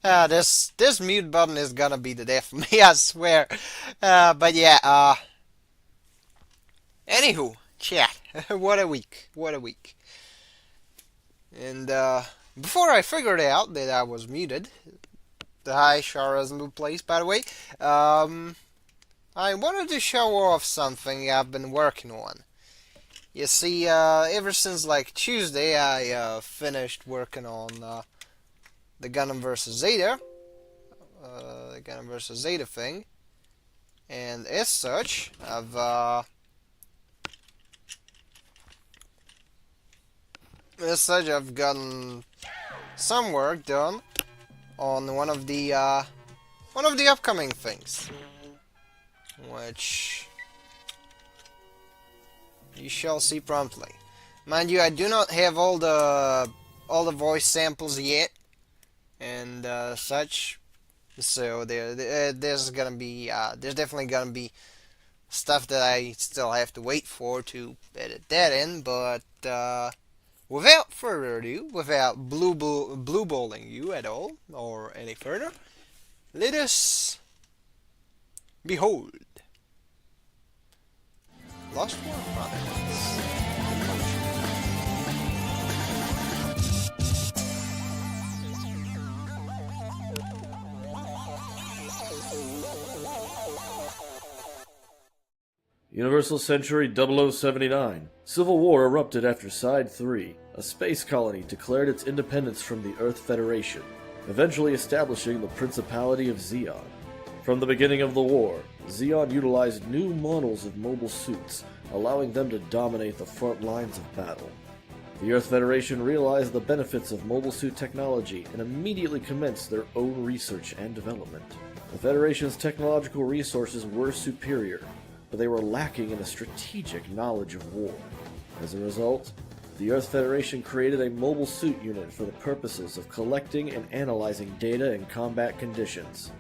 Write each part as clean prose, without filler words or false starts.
This mute button is gonna be the death of me, I swear. But yeah, anywho, chat. What a week. What a week. And before I figured out that I was muted, the hi Shara's new place, by the way, I wanted to show off something I've been working on. You see, ever since like Tuesday, I finished working on the Gundam vs. Zeta, the Gundam vs. Zeta thing, and as such, I've gotten some work done on one of the upcoming things, which you shall see promptly. Mind you, I do not have all the voice samples yet, and such. So there's definitely gonna be stuff that I still have to wait for to edit that in. But without further ado, without blue balling you at all or any further, let us behold Lost War Chronicles. Universal Century 0079. Civil War erupted after Side 3. A space colony declared its independence from the Earth Federation, eventually establishing the Principality of Zeon. From the beginning of the war, Zeon utilized new models of mobile suits, allowing them to dominate the front lines of battle. The Earth Federation realized the benefits of mobile suit technology and immediately commenced their own research and development. The Federation's technological resources were superior, but they were lacking in a strategic knowledge of war. As a result, the Earth Federation created a mobile suit unit for the purposes of collecting and analyzing data in combat conditions.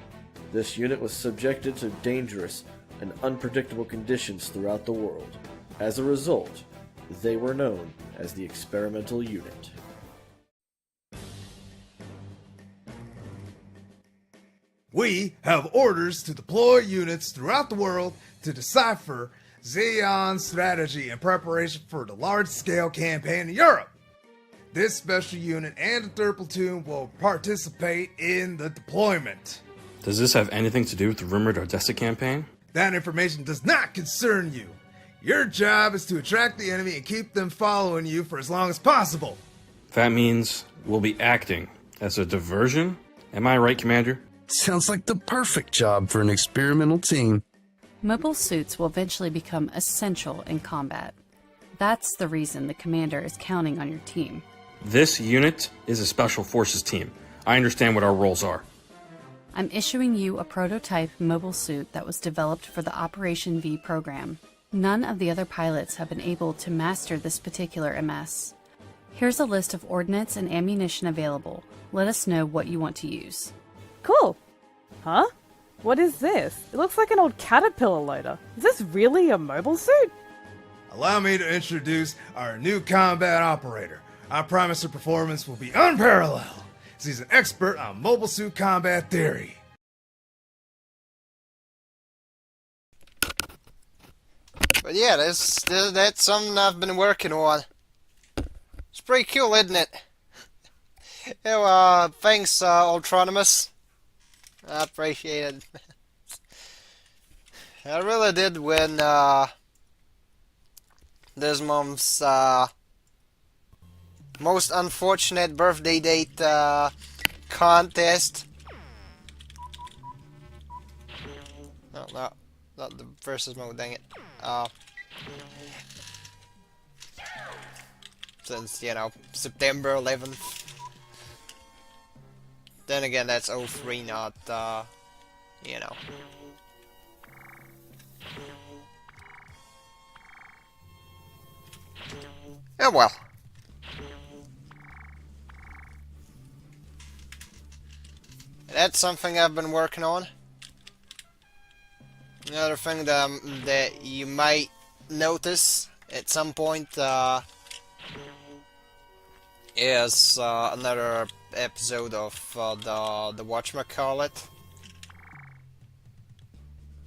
This unit was subjected to dangerous and unpredictable conditions throughout the world. As a result, they were known as the Experimental Unit. We have orders to deploy units throughout the world to decipher Zeon's strategy in preparation for the large-scale campaign in Europe. This special unit and the 3rd Platoon will participate in the deployment. Does this have anything to do with the rumored Odessa campaign? That information does not concern you. Your job is to attract the enemy and keep them following you for as long as possible. That means we'll be acting as a diversion? Am I right, Commander? Sounds like the perfect job for an experimental team. Mobile suits will eventually become essential in combat. That's the reason the commander is counting on your team. This unit is a special forces team. I understand what our roles are. I'm issuing you a prototype mobile suit that was developed for the Operation V program. None of the other pilots have been able to master this particular MS. Here's a list of ordnance and ammunition available. Let us know what you want to use. Cool. Huh? What is this? It looks like an old caterpillar loader. Is this really a mobile suit? Allow me to introduce our new combat operator. I promise her performance will be unparalleled, as he's an expert on mobile suit combat theory. But yeah, that's something I've been working on. It's pretty cool, isn't it? Thanks, Ultronimus. I appreciate it. I really did win this month's most unfortunate birthday date contest. No, no, not the versus mode, dang it. Since, September 11th. Then again, that's 03, not, Oh well. That's something I've been working on. Another thing that you might notice at some point is another episode of the whatchamacallit.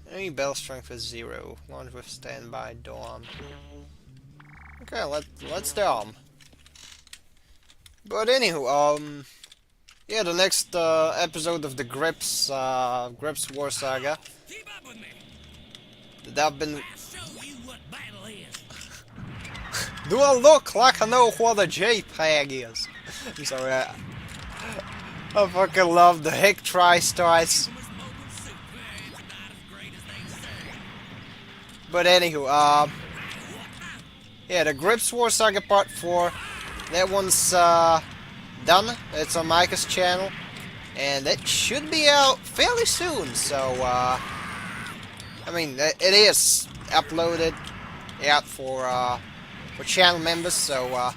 Enemy bell strength is 0. Launch with standby dom. Okay, let's dom. But anywho, yeah, the next episode of the Grips War Saga. That been. Do I look like I know what a JPEG is? I'm sorry, I fucking love the hick tri-strice. But anywho, yeah, the Grips War Saga Part 4, that one's done. It's on Micah's channel, and it should be out fairly soon, so, I mean, it is uploaded out for channel members, so,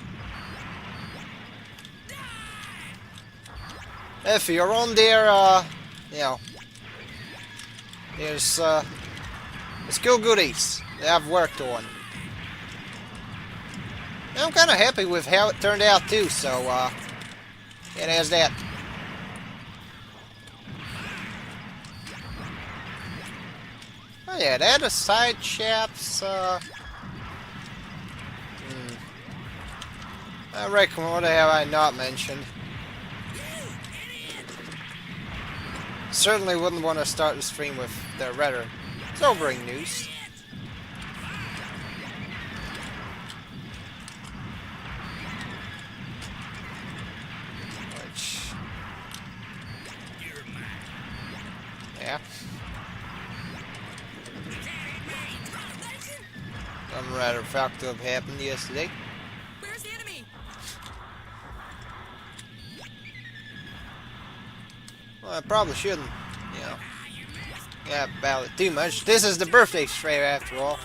if you're on there, you know, there's skill goodies that I've worked on. And I'm kind of happy with how it turned out too, so, yeah, there's that. Oh yeah, that aside, chaps, I reckon what have I not mentioned? Certainly wouldn't want to start the stream with the rhetoric. Sobering news. Which... yeah. Some rather fact to have happened yesterday. Where's the enemy? Well, I probably shouldn't, you know. Yeah, about it too much. This is the birthday stream after all.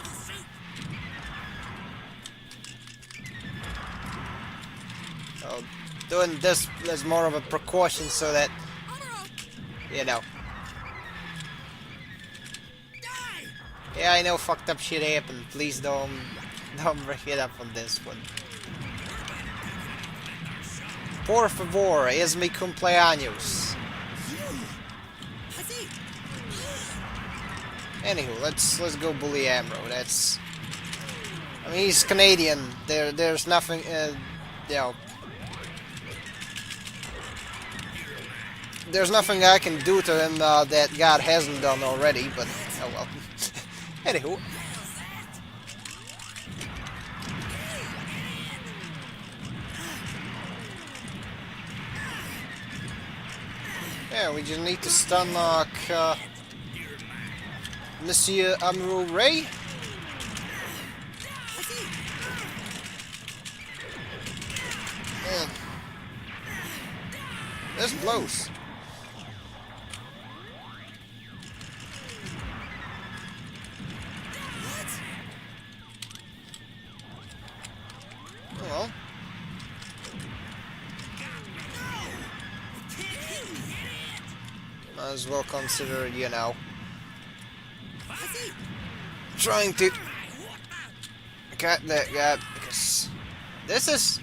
So, doing this as more of a precaution so that, you know. Yeah, I know fucked up shit happened. Please don't bring it up on this one. Por favor, es mi cumpleaños. Anywho, let's go bully Amro. That's, I mean, he's Canadian. There's nothing, you know, there's nothing I can do to him that God hasn't done already. But oh well. Anywho. Yeah, we just need to stun lock Monsieur Amro Ray. Man. This blows. Well. Might as well consider, you know, trying to cut that guy, because this is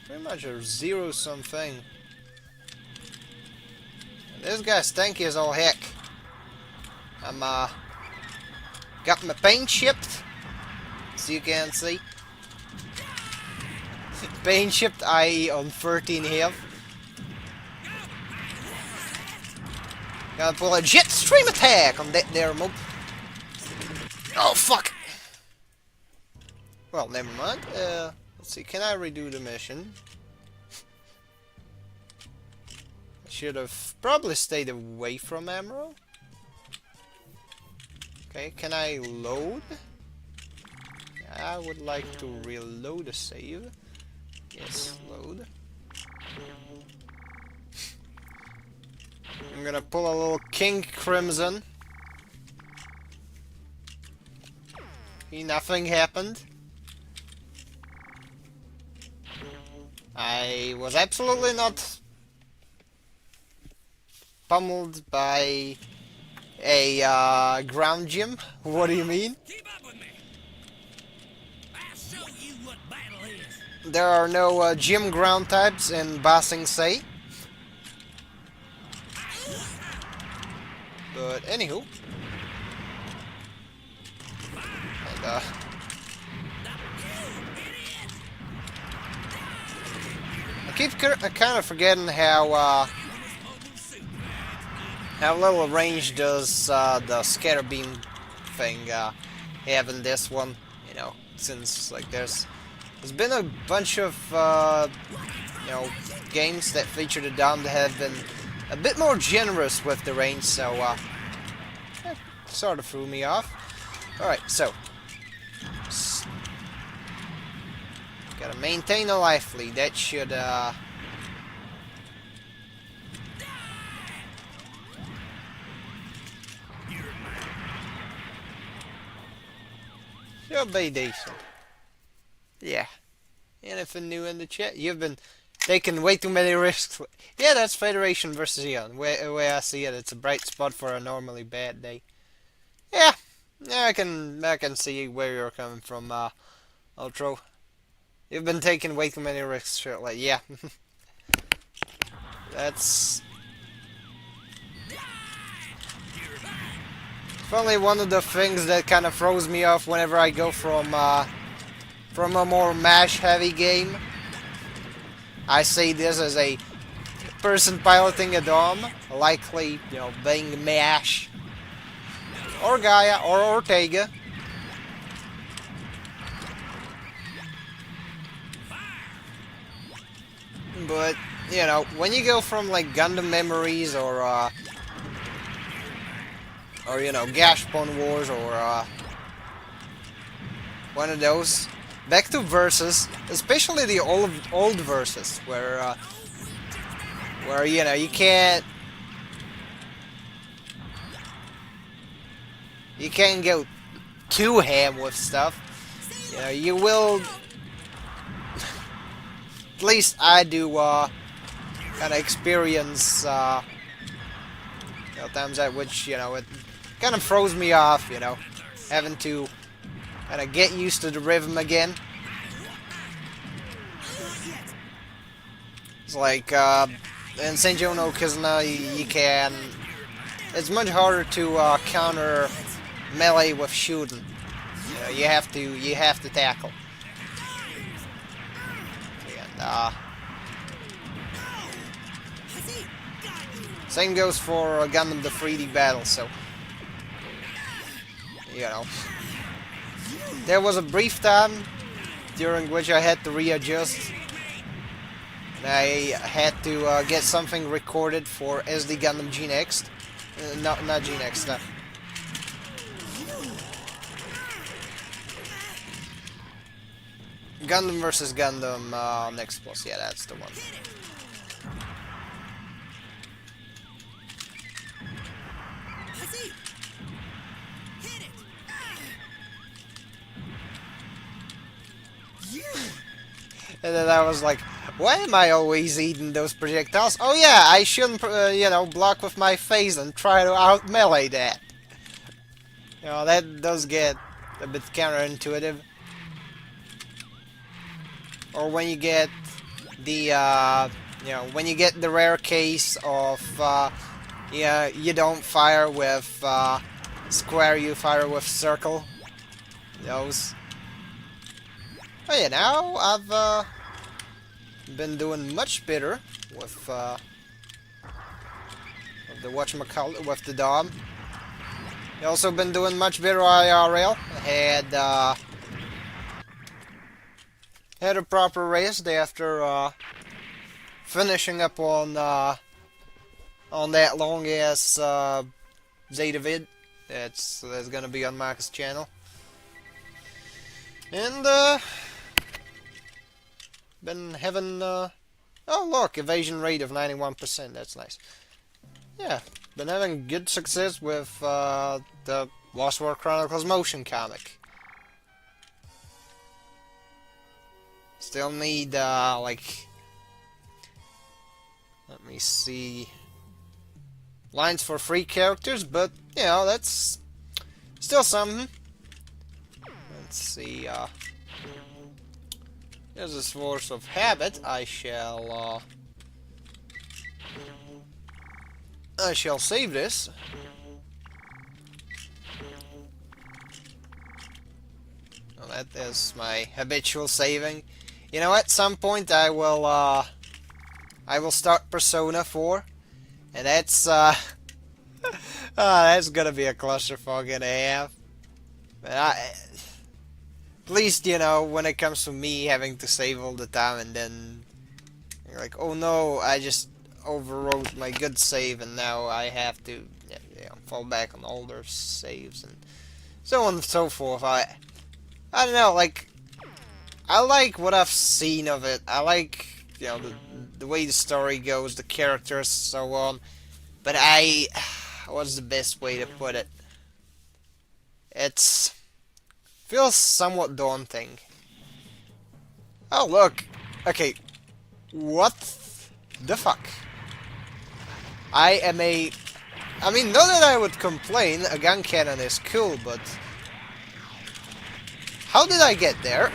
pretty much a zero-sum thing. This guy's tanky as all heck. I'm got my paint shipped, as you can see. Paint shipped, i.e. on 13 health. Gotta pull a jet stream attack on that there mob. Oh fuck! Well, never mind. Let's see, can I redo the mission? I should have probably stayed away from Amro. Okay, can I load? I would like to reload a save. Yes, load. I'm gonna pull a little King Crimson. Nothing happened. I was absolutely not pummeled by a ground gym. What do you mean? Keep up with me. there are no gym ground types in Ba Sing Se. But anywho, and I keep kind of forgetting how little range does the scatter beam thing have in this one. You know, since like there's been a bunch of you know, games that feature the Dom that have been a bit more generous with the range, so that sort of threw me off. Alright, so gotta maintain a life lead. That should should be decent. Yeah. Anything new in the chat? You've been taking way too many risks. Yeah, that's Federation versus Eon. Way I see it, it's a bright spot for a normally bad day. Yeah, I can see where you're coming from, Ultro. You've been taking way too many risks, surely. Yeah. That's probably one of the things that kind of throws me off whenever I go from a more mash-heavy game. I see this as a person piloting a Dom, likely, you know, being Mash, or Gaia, or Ortega. But, you know, when you go from, like, Gundam Memories, or you know, Gashpon Wars, or, one of those, back to Versus, especially the old Versus, where you know, you can't go too ham with stuff. You know, you will. At least I do kind of experience you know, times at which, you know, it kind of throws me off. You know, having to kind of get used to the rhythm again. It's like in Senjo no Kizuna, you can. It's much harder to counter melee with shooting. You know, you have to tackle. And same goes for Gundam the 3D battle. So, you know, there was a brief time during which I had to readjust. I had to get something recorded for SD Gundam G Next. Not G Next. Gundam vs. Gundam Next Plus. Yeah, that's the one. And then I was like, why am I always eating those projectiles? Oh yeah, I shouldn't, you know, block with my face and try to out-melee that. You know, that does get a bit counterintuitive. Or when you get the, you know, when you get the rare case of, yeah, you don't fire with square, you fire with circle. Those. Oh yeah, now I've been doing much better with the whatchamacallit, with the Dom. I've also been doing much better IRL. I had a proper rest after finishing up on that long ass Zeta vid that's gonna be on Marcus' channel. And been having oh look, evasion rate of 91%. That's nice. Yeah, been having good success with the Lost World Chronicles motion comic. Still need like, let me see, lines for free characters, but you know, that's still something. Let's see, As a force of habit, I shall save this. Well, that is my habitual saving. You know, at some point I will start Persona 4, and that's gonna be a clusterfuck and a half. But at least, you know, when it comes to me having to save all the time and then you're like, oh no, I just overwrote my good save and now I have to fall back on older saves and so on and so forth. I don't know, like, I like what I've seen of it. I like, you know, the way the story goes, the characters, so on. But what's the best way to put it? It's feels somewhat daunting. Oh, look. Okay. What the fuck? I mean, not that I would complain, a gun cannon is cool, but how did I get there?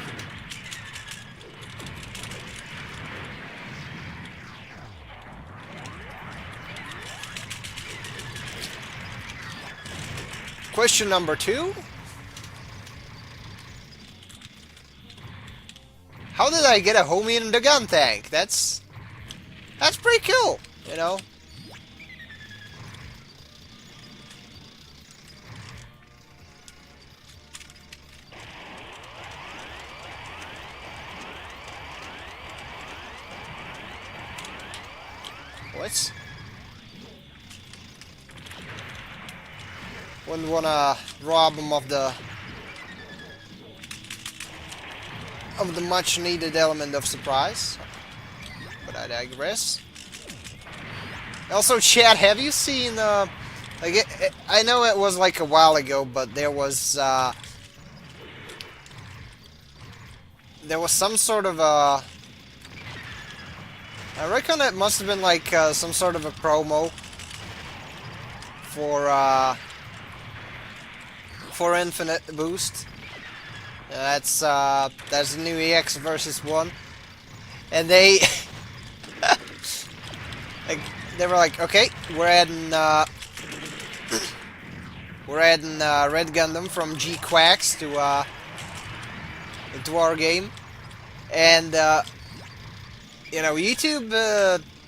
Question number 2. How did I get a homie in the gun tank? That's pretty cool, you know? What? Wouldn't wanna rob him of the much needed element of surprise. But I digress. Also, chat, have you seen like I know it was like a while ago, but there was some sort of a, I reckon it must have been like some sort of a promo for Infinite Boost. That's the new EX versus 1, and they like they were like, okay, we're adding Red Gundam from G Quacks to into our game, and you know, YouTube,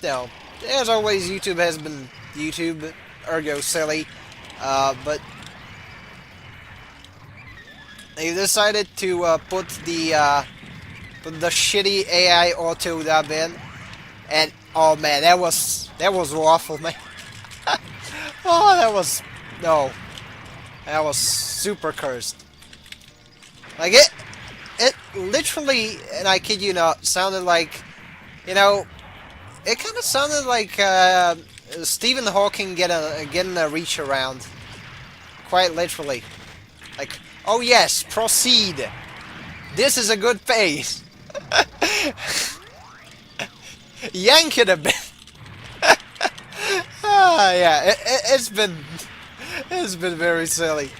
you know, as always, YouTube has been YouTube, ergo silly, but they decided to put the shitty AI auto dub in, and oh man, that was awful, man. Oh, that was super cursed. Like it literally, and I kid you not, sounded like, you know, it kind of sounded like Stephen Hawking getting a reach around, quite literally, like. Oh yes, proceed. This is a good pace. Yank it a bit. Yeah, it's been very silly.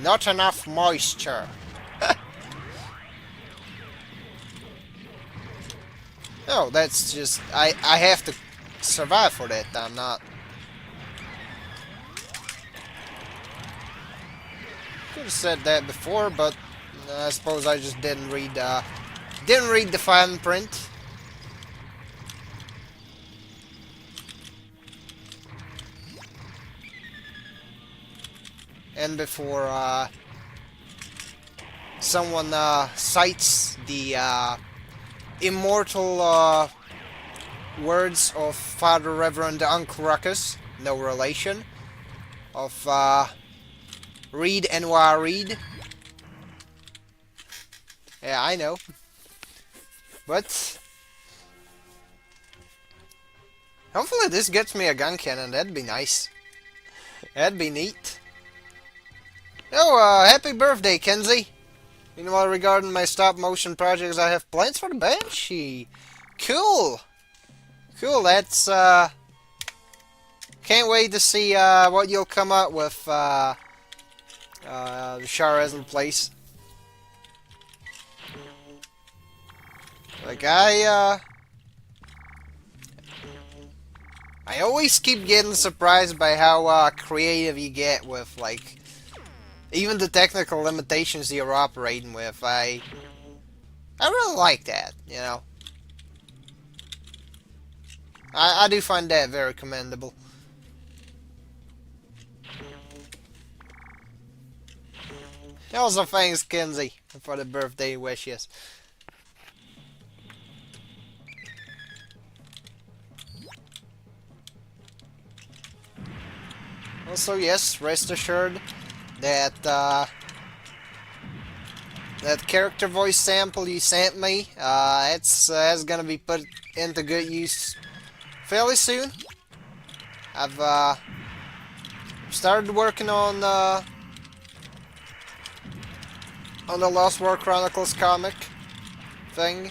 Not enough moisture. No, that's just I have to survive for that. I'm not. Could have said that before, but I suppose I just didn't read the fine print. And before someone cites the immortal words of Father Reverend Uncle Ruckus, no relation, of Read NY Read. Yeah, I know. But hopefully this gets me a gun cannon. That'd be nice. That'd be neat. Oh, happy birthday, Kenzie. Meanwhile, regarding my stop-motion projects, I have plans for the Banshee. Cool. Cool, that's Can't wait to see what you'll come up with. Shara's in place. Like I always keep getting surprised by how creative you get with like even the technical limitations you're operating with. I really like that, you know. I do find that very commendable. Also, thanks, Kinsey, for the birthday wishes. Also, yes, rest assured that that character voice sample you sent me, it's gonna be put into good use fairly soon. I've started working on the Lost War Chronicles comic thing.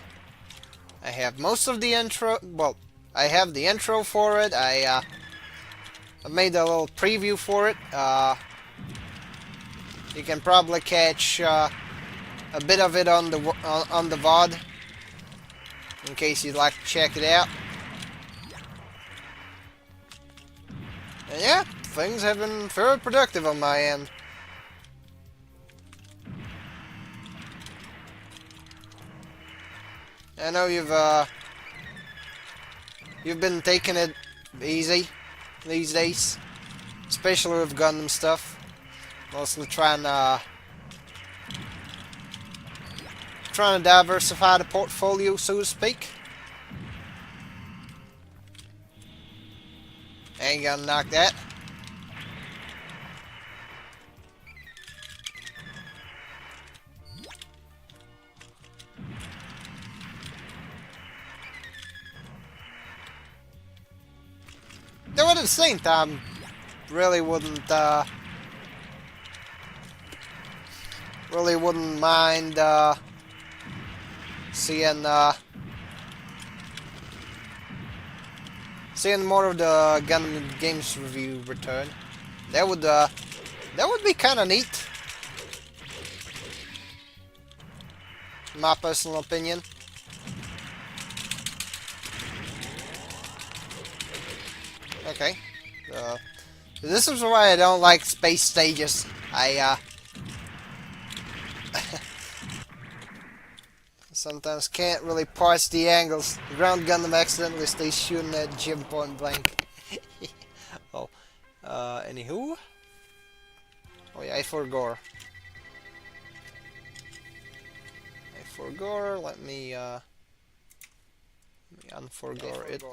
I have most of the intro. Well, I have the intro for it. I made a little preview for it. You can probably catch a bit of it on the VOD in case you'd like to check it out. And yeah, things have been very productive on my end. I know you've been taking it easy these days, especially with Gundam stuff. Mostly trying to diversify the portfolio, so to speak. Ain't gonna knock that. Though at the same time, really wouldn't mind seeing more of the Gundam Games review return. That would be kind of neat, in my personal opinion. Okay. This is why I don't like space stages. I sometimes can't really parse the angles. The ground Gundam accidentally stays shooting at Jim point blank. Oh. Anywho. Oh yeah, I forgot. Let me unforgot it.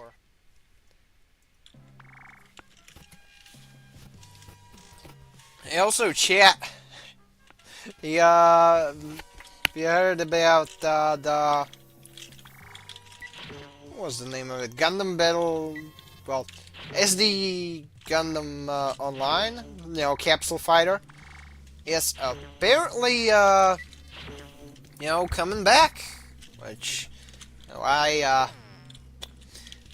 Hey, also, chat. You heard about the what was the name of it? Gundam Battle. Well, SD Gundam Online. You know, Capsule Fighter. Yes, apparently, coming back. Which, I'm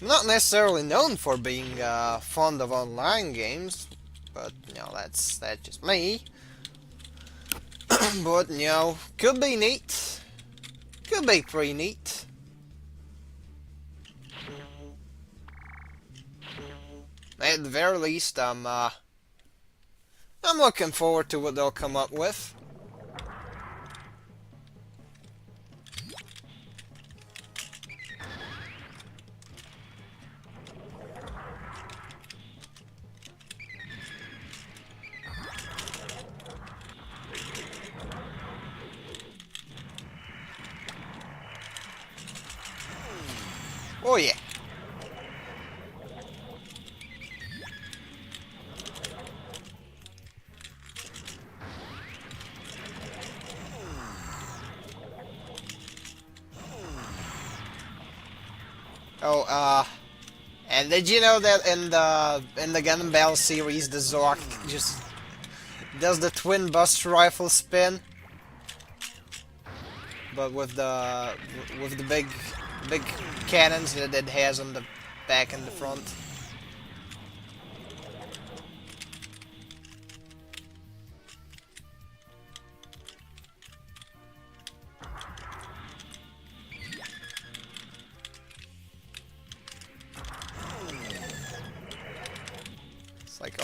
not necessarily known for being fond of online games. But, that's just me. But, could be neat. Could be pretty neat. At the very least, I'm looking forward to what they'll come up with. Oh yeah. Oh, and did you know that in the Gundam Battle series, the Zork just does the twin buster rifle spin, but with the big cannons that it has on the back and the front.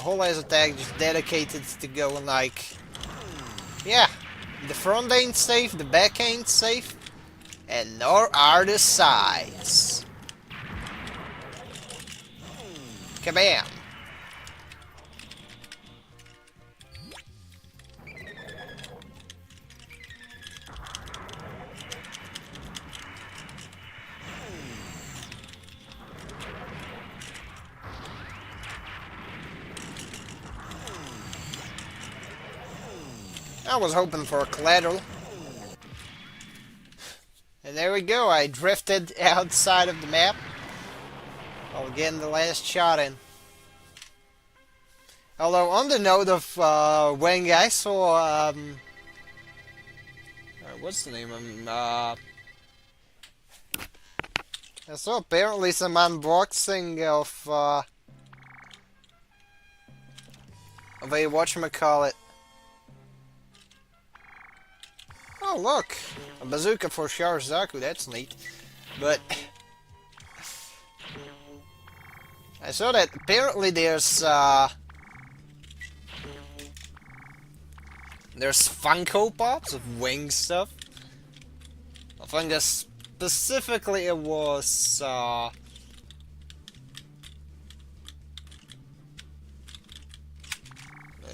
whole ass attack just dedicated to going like, yeah, the front ain't safe, the back ain't safe, and nor are the sides. Kabam! I was hoping for a collateral. And there we go, I drifted outside of the map while getting the last shot in. Although, on the note of Wang, I saw, what's the name of him? I saw apparently some unboxing of a whatchamacallit. Oh look! A bazooka for Sharazaku, that's neat. But I saw that apparently there's Funko Pops of Wing stuff. I think that specifically it was let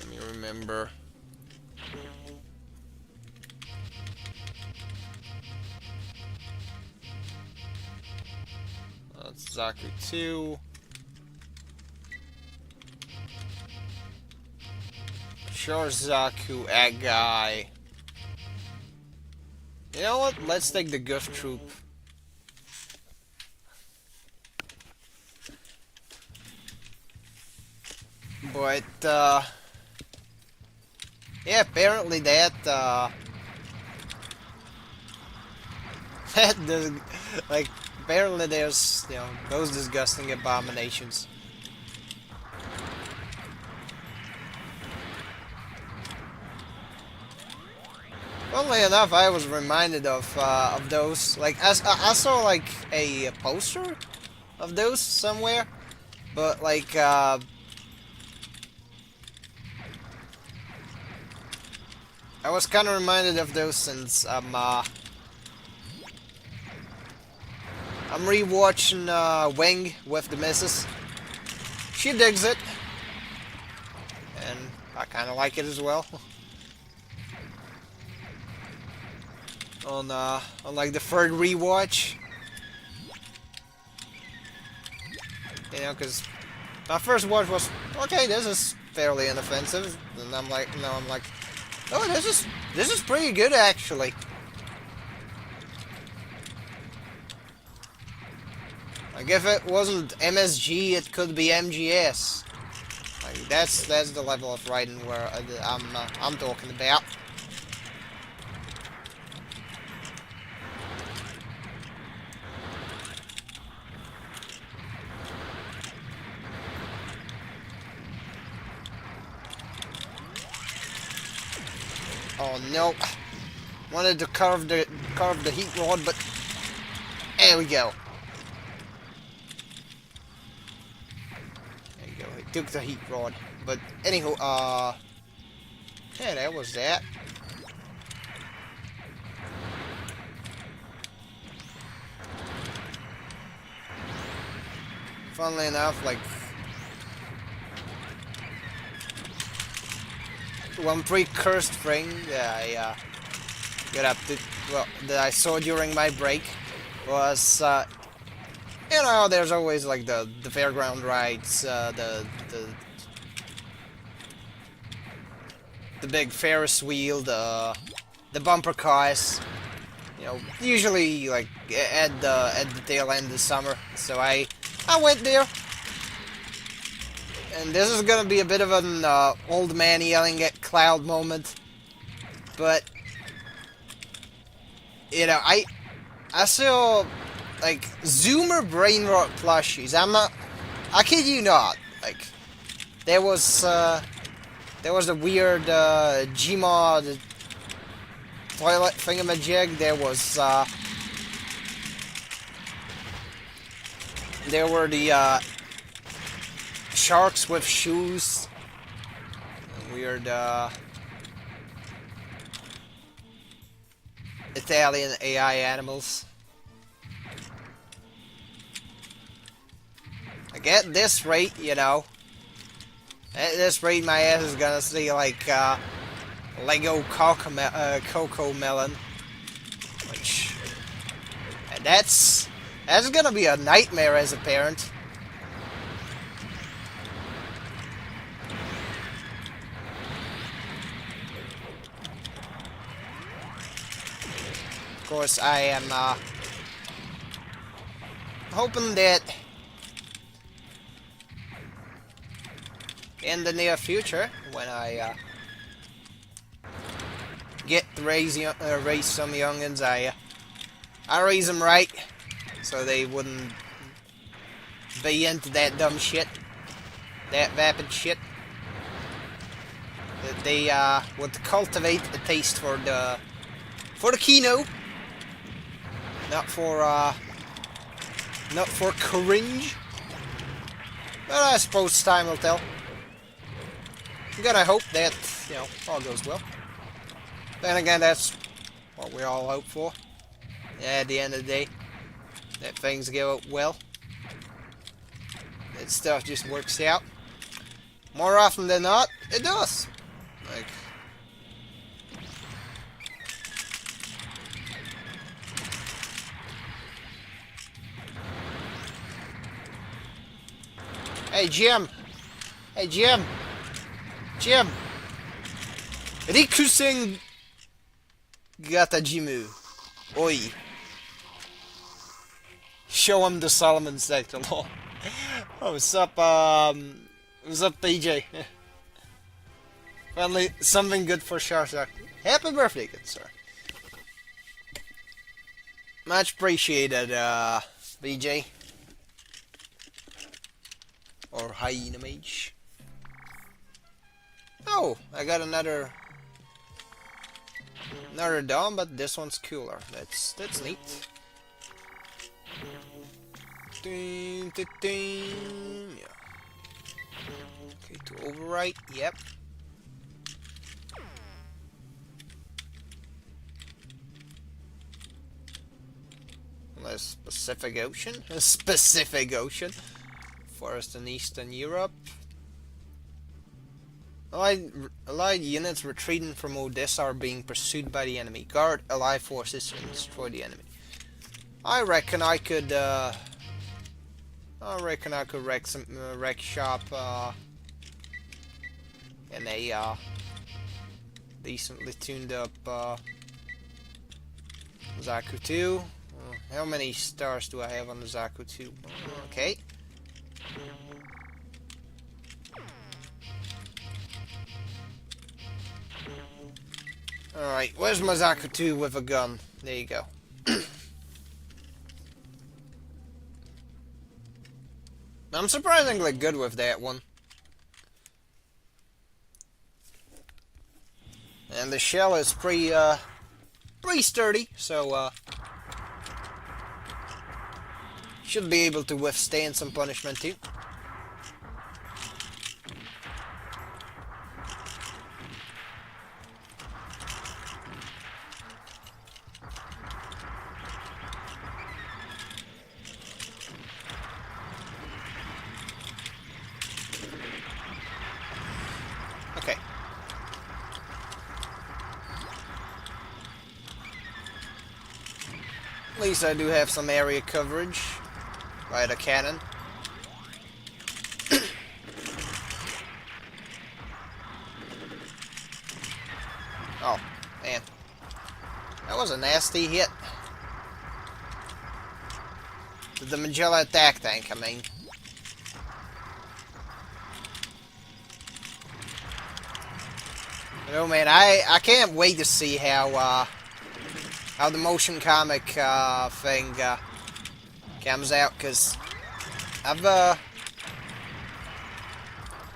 me remember. That's Zaku 2. Sharazaku, Agai. You know what? Let's take the Goof Troop. But, yeah, apparently that, like, apparently there's, you know, those disgusting abominations. Funnily enough, I was reminded of those. Like, I saw like a poster of those somewhere, but like I was kind of reminded of those since I'm rewatching Wing with the missus. She digs it, and I kind of like it as well. On like the third rewatch, you know, because my first watch was okay. This is fairly inoffensive, and I'm like, oh, this is pretty good actually. Like if it wasn't MSG, it could be MGS. Like that's the level of writing where I'm talking about. Oh no! Wanted to carve the heat rod, but there we go. There you go. It took the heat rod, but anywho, yeah, that was that. Funnily enough, like. One pre-cursed thing that I got up to, well, that I saw during my break was, you know, there's always like the fairground rides, the big Ferris wheel, the bumper cars, you know, usually like at the tail end of summer. So I went there. And this is gonna be a bit of an old man yelling at cloud moment, but you know, I saw like Zoomer brain rot plushies. I kid you not. Like there was a weird Gmod toilet thingamajig. There were the sharks with shoes. weird Italian AI animals. Like at this rate, you know, at this rate my ass is gonna see like Lego Coco Melon, which and that's gonna be a nightmare as a parent. Of course, I am hoping that in the near future, when I get to raise some youngins, I raise them right, so they wouldn't be into that dumb shit, that vapid shit. That they would cultivate a taste for the kino, not for cringe. But I suppose time will tell. I'm gonna hope that, you know, all goes well. Then again, that's what we all hope for. Yeah, at the end of the day, that things go well. That stuff just works out. More often than not, it does. Like, hey Jim! Hey Jim! Jim! Rikusen Gatajimu. Oi. Show him the Solomon sector. Oh, what's up, BJ? Finally, something good for Sharzak. Happy birthday, good sir. Much appreciated, BJ. Or Hyena Mage. Oh, I got another dome, but this one's cooler. That's neat. Ding, ding, ding. Yeah. Okay, to overwrite. Yep. Unless Pacific Ocean, Pacific Ocean, forest in Eastern Europe. Allied units retreating from Odessa are being pursued by the enemy. Guard Allied forces and destroy the enemy. I reckon I could wreck some wreck shop in a decently tuned up Zaku 2. How many stars do I have on the Zaku 2? Okay. Alright, where's my Zaku 2 with a gun? There you go. I'm surprisingly good with that one. And the shell is pretty sturdy, so should be able to withstand some punishment too. Okay. At least I do have some area coverage by the cannon. Oh, man. That was a nasty hit. The Magella attack tank, I mean. You know, man, I can't wait to see how the motion comic thing comes out, because I've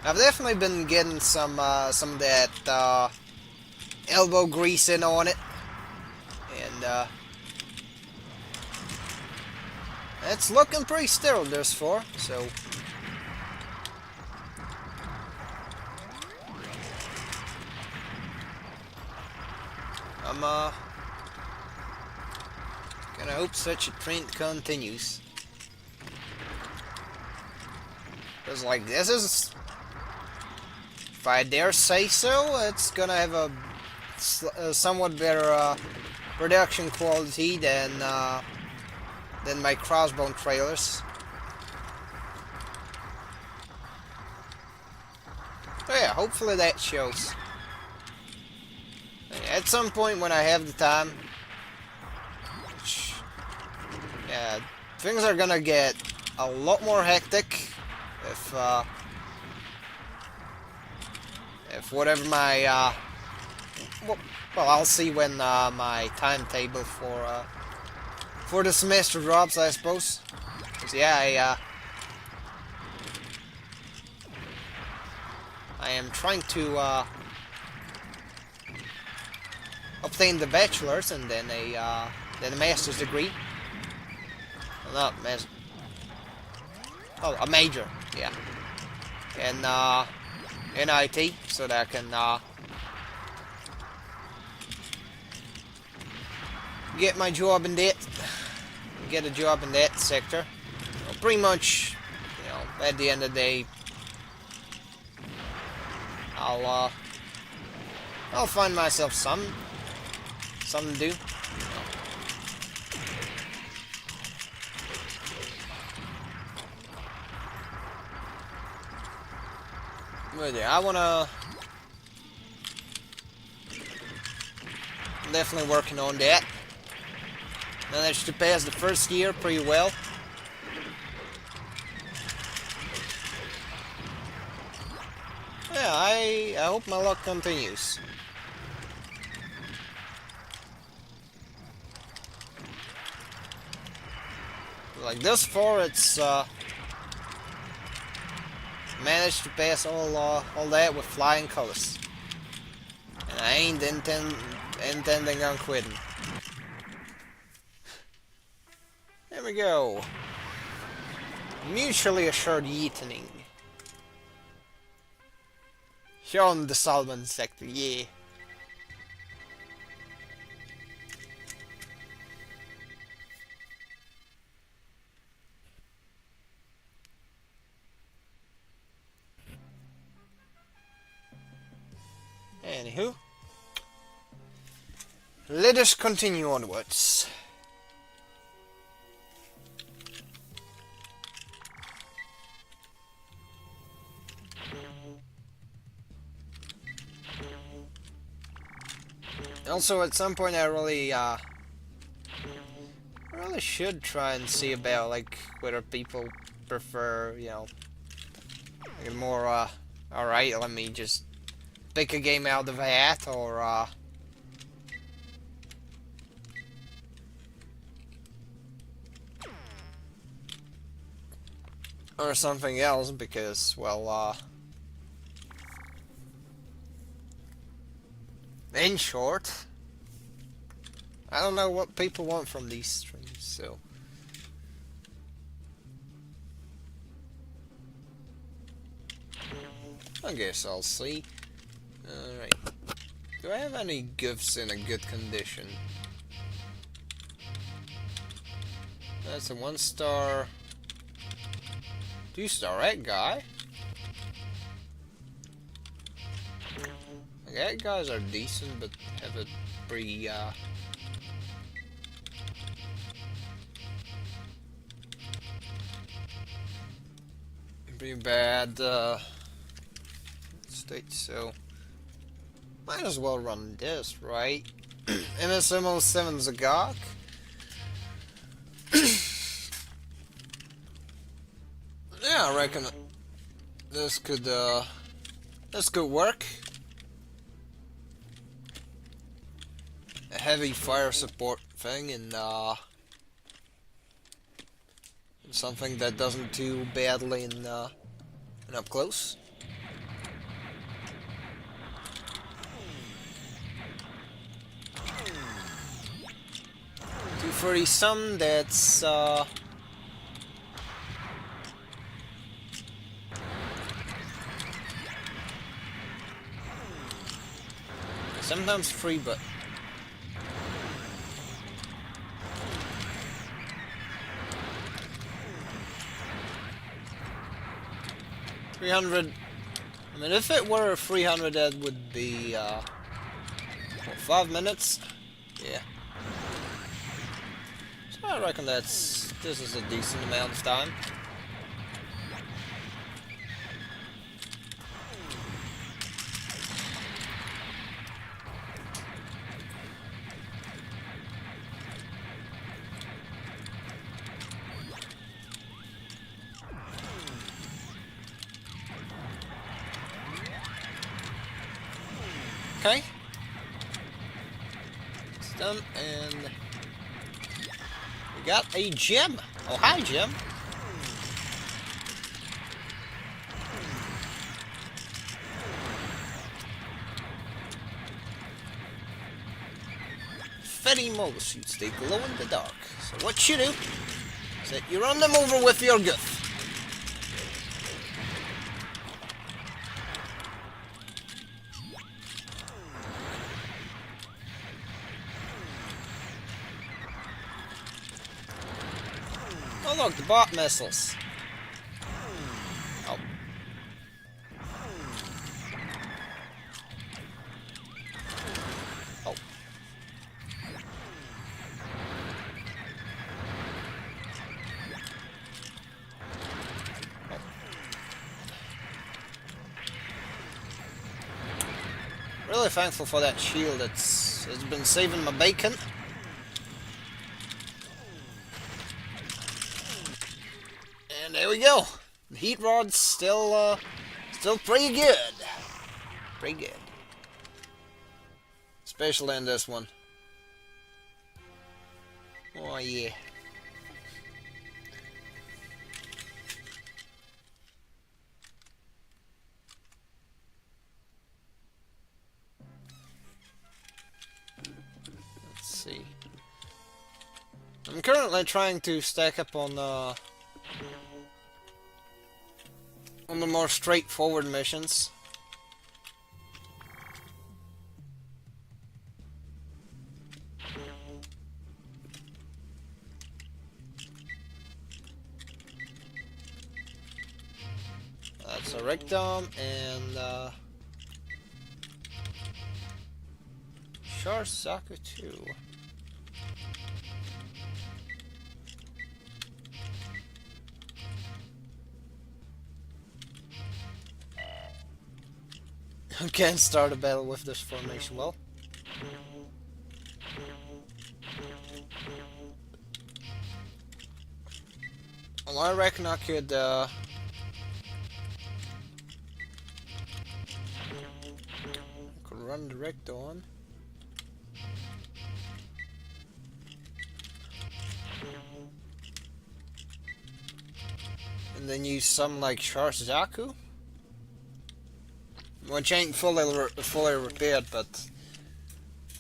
definitely been getting some of that elbow grease in on it, and it's looking pretty sterile thus far. So gonna hope such a trend continues. Because, like, this is, if I dare say so, it's gonna have a somewhat better production quality than my Crossbone trailers. So yeah, hopefully that shows. At some point when I have the time, yeah, things are gonna get a lot more hectic if whatever my well, I'll see when my timetable for the semester drops, I suppose. 'Cause yeah, I am trying to obtain the bachelor's and then a master's degree. Well, not master. Oh, a major, yeah. In IT, so that I can get my job in that, get a job in that sector. Well, pretty much, you know, at the end of the day, I'll find myself something to do. But yeah, I wanna definitely working on that. Managed to pass the first year pretty well. Yeah, I hope my luck continues. Like this far, it's managed to pass all that with flying colors, and I ain't intending on quitting. There we go. Mutually assured eating. Shown the Salmon sector, yeah. Anywho, let us continue onwards. Also, at some point, I really should try and see about like whether people prefer, you know, like a more alright, let me just pick a game out of a hat, or something else, because, well, in short, I don't know what people want from these streams, so. I guess I'll see. Alright. Do I have any gifts in a good condition? That's a 1-star... 2-star egg guy? Like, egg guys are decent, but have a pretty, pretty bad, state, so... Might as well run this, right? MSM07's a gawk. Yeah, I reckon this could work. A heavy fire support thing and something that doesn't do badly in up close. 230 some, that's sometimes free, but 300. I mean, if it were 300, that would be, what, 5 minutes? Yeah. So I reckon this is a decent amount of time. Okay. It's done, and we got a gem. Oh, hi, gem. Feddies mobile suits, they glow in the dark. So what you do is that you run them over with your guff. Oh look, the bot missiles. Oh. Oh. Really thankful for that shield. It's been saving my bacon. And there we go. The heat rod's still pretty good. Pretty good. Especially in this one. Oh yeah. Let's see. I'm currently trying to stack up on the more straightforward missions. That's a rectum and Sharsaku too. I can't start a battle with this formation well. Well, I reckon I could run direct on. And then use some like Sharsaku. Which ain't fully repaired, but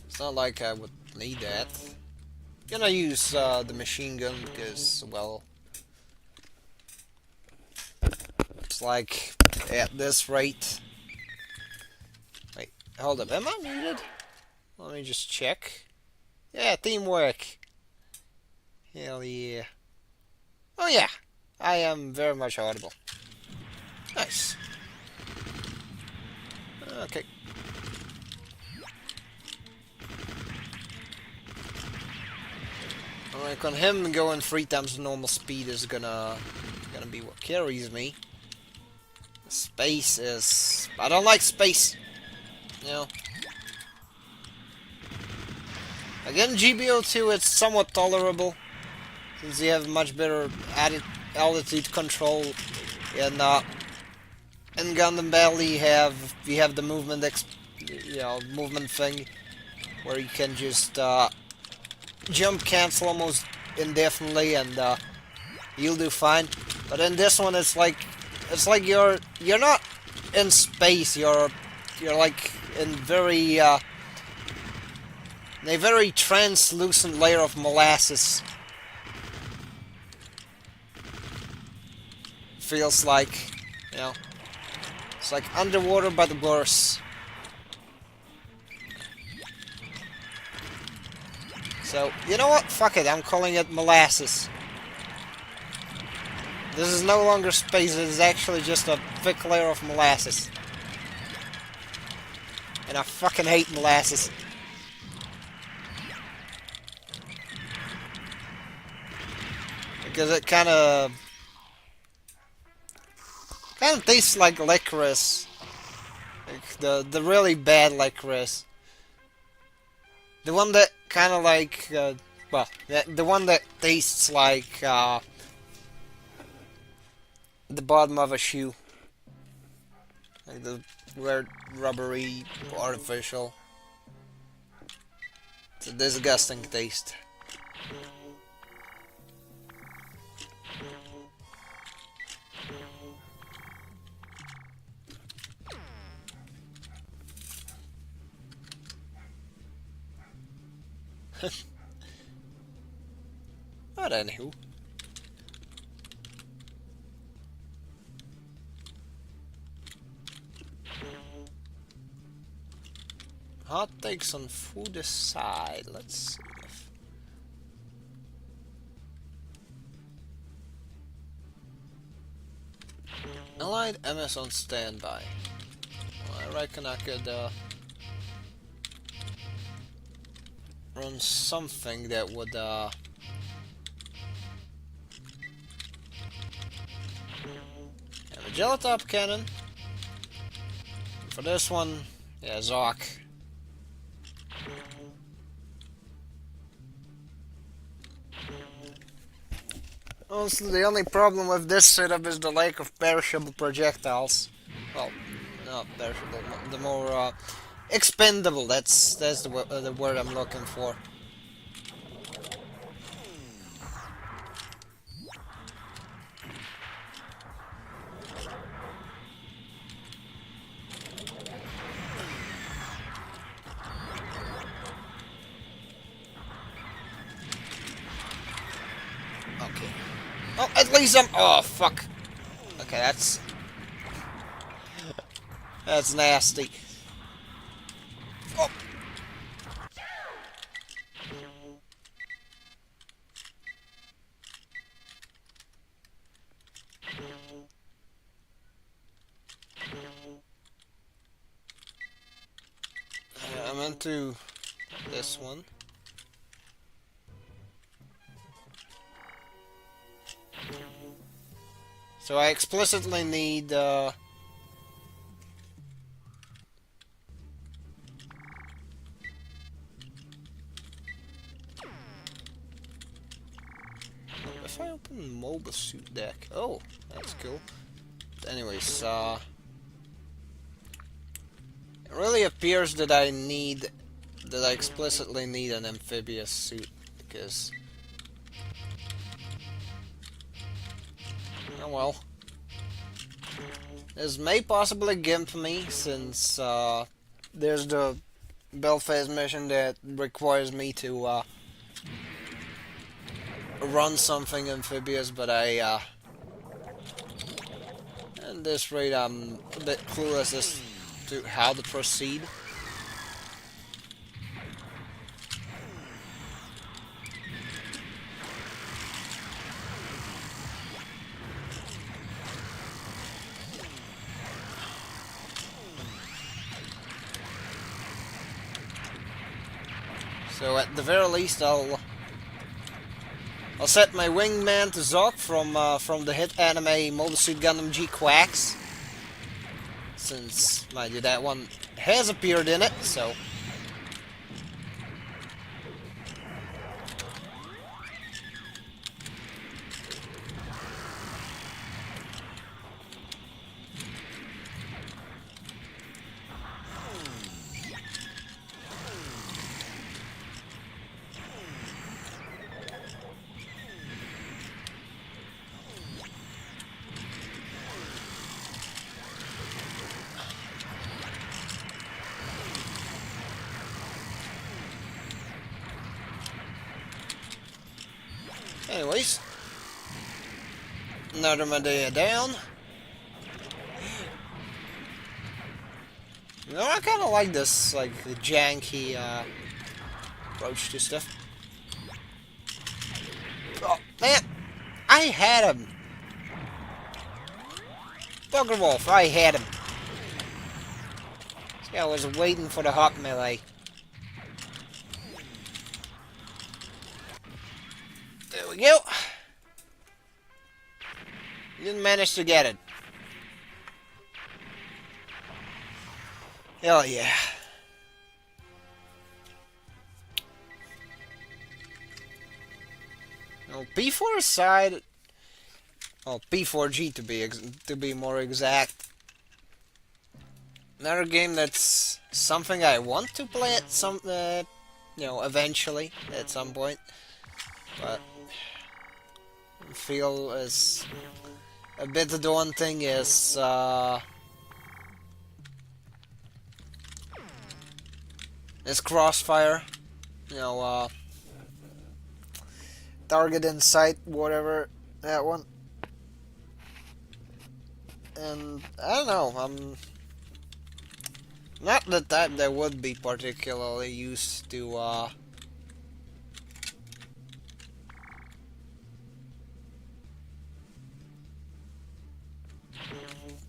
it's not like I would need that. Gonna use the machine gun because, well, it's like at this rate. Wait, hold up, am I muted? Let me just check. Yeah, teamwork. Hell yeah. Oh yeah, I am very much audible. Nice. Okay. Like on him going 3 times the normal speed is gonna be what carries me. Space is... I don't like space. You know. Again, GBO2 it's somewhat tolerable since you have much better altitude control in Gundam Battle you have the movement movement thing where you can just jump cancel almost indefinitely and you'll do fine. But in this one it's like you're not in space, you're like in a very translucent layer of molasses. Feels like, you know. It's like underwater but worse. So, you know what? Fuck it, I'm calling it molasses. This is no longer space, it is actually just a thick layer of molasses. And I fucking hate molasses. Because it kinda tastes like licorice. Like the really bad licorice. The one that kinda like, well, the one that tastes like, the bottom of a shoe. Like the weird, rubbery, artificial. It's a disgusting taste. But anywho. Hot takes on food aside. Let's see if... Allied MS on standby. Well, I reckon I could run something that would have a Gelotop cannon. For this one, yeah, Zoc. Honestly, the only problem with this setup is the lack of perishable projectiles. Well, not perishable, the more expendable. That's the word I'm looking for. Okay. Oh, at least I'm... Oh, fuck. Okay, that's... That's nasty. Oh. I'm into this one. So I explicitly need if I open mobile suit deck, oh, that's cool. But anyways, it really appears that I explicitly need an amphibious suit because. Oh well. This may possibly gimp me since there's the Belfast mission that requires me to run something amphibious, but at this rate I'm a bit clueless as to how to proceed. So at the very least, I'll set my wingman to Zoc from the hit anime Mobile Suit Gundam G Quacks, since mind you that one has appeared in it. So. Anyways, another Medea down. You know, I kind of like this, like, the janky approach to stuff. Oh, man! I had him! Bugger Wolf, I had him. This guy was waiting for the hot melee. There we go. Didn't manage to get it. Hell yeah. Now, P4 aside, well, P4G to be more exact. Another game that's something I want to play at some, eventually at some point, but I feel is a bit daunting is Crossfire, target in sight, whatever, that one. And I don't know, I'm not the type that would be particularly used to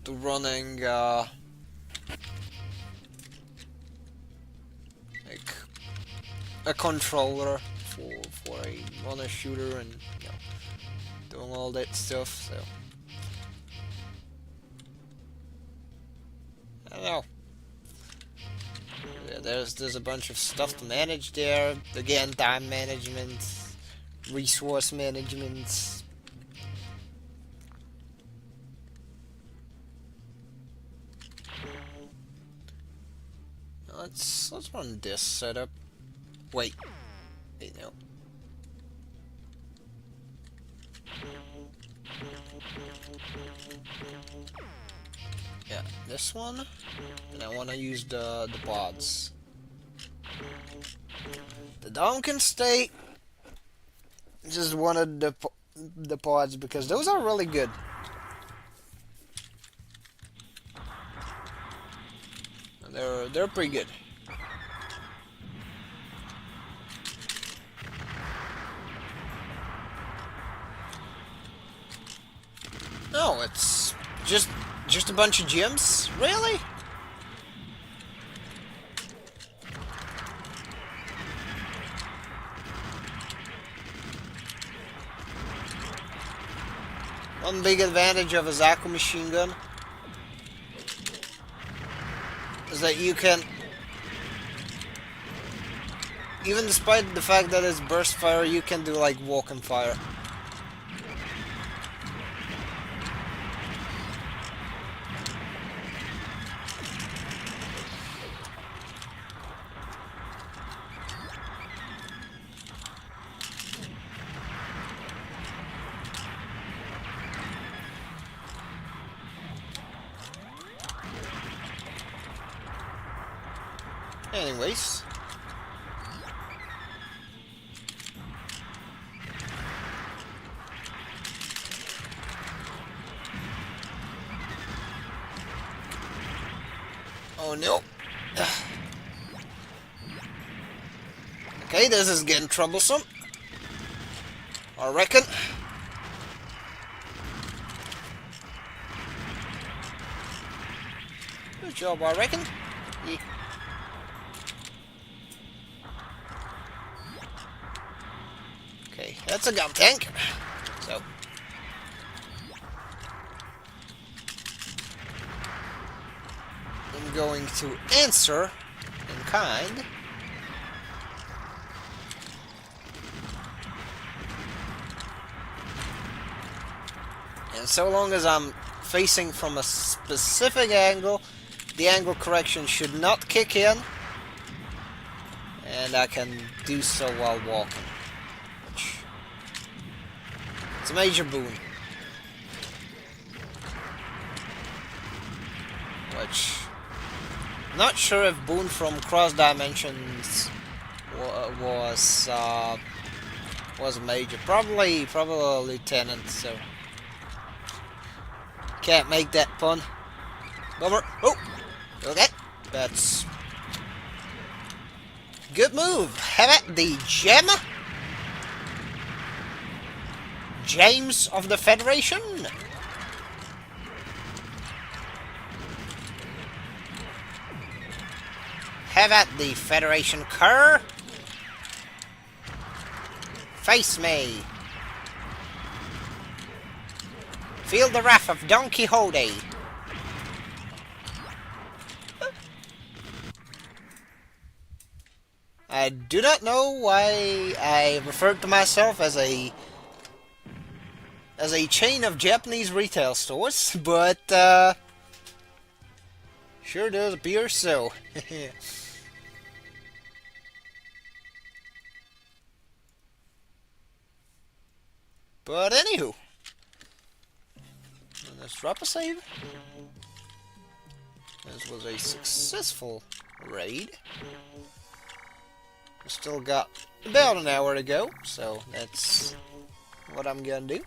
running like a controller for a runner shooter and doing all that stuff, so I don't know. Yeah, there's a bunch of stuff to manage there. Again, time management, resource management. Let's run this setup. Wait, no. Yeah, this one, and I want to use the pods. The dom can stay. Just wanted the pods because those are really good. They're pretty good. No, it's just a bunch of gems? Really? One big advantage of a Zaku machine gun is that you can, even despite the fact that it's burst fire, you can do like walk and fire. Anyways. Oh no. Okay, this is getting troublesome, I reckon. Good job, I reckon. Yeah. Okay, that's a gun tank. So I'm going to answer in kind. And so long as I'm facing from a specific angle, the angle correction should not kick in, and I can do so while walking. It's a major boon. Which, not sure if boon from Cross Dimensions was a major. Probably a lieutenant. So can't make that pun. Bummer. Oh, okay. That's good move. How about the gem? James of the Federation. Have at the Federation cur! Face me! Feel the wrath of Don Quixote! I do not know why I referred to myself as a chain of Japanese retail stores, but sure does appear so. But anywho, let's drop a save. This was a successful raid. We still got about an hour to go, so that's what I'm gonna do.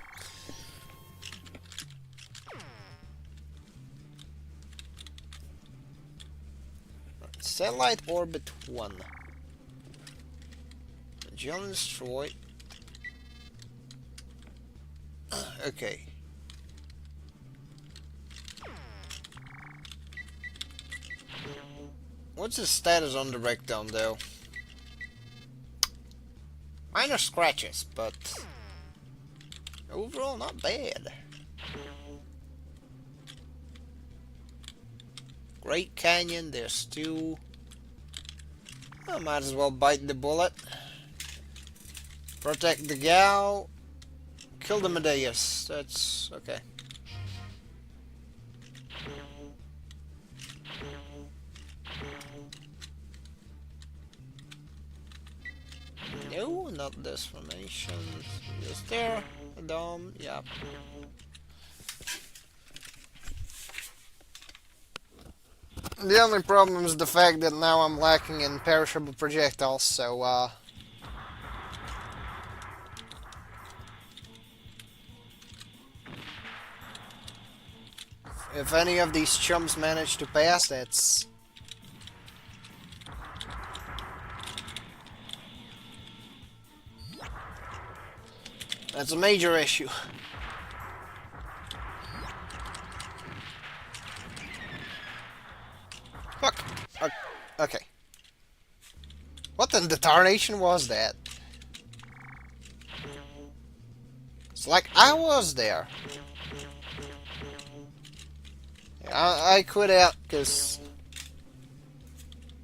Satellite Orbit 1. Magellan destroyed. Okay. What's the status on the wreck dome, though? Minor scratches, but overall not bad. Great Canyon, there's two. I might as well bite the bullet. Protect the gal. Kill the Medeus. That's okay. No, not this formation. Just there. A dome. Yep. The only problem is the fact that now I'm lacking in perishable projectiles, so if any of these chumps manage to pass, that's a major issue. Fuck. Okay. What the tarnation was that? It's like I was there. I quit out because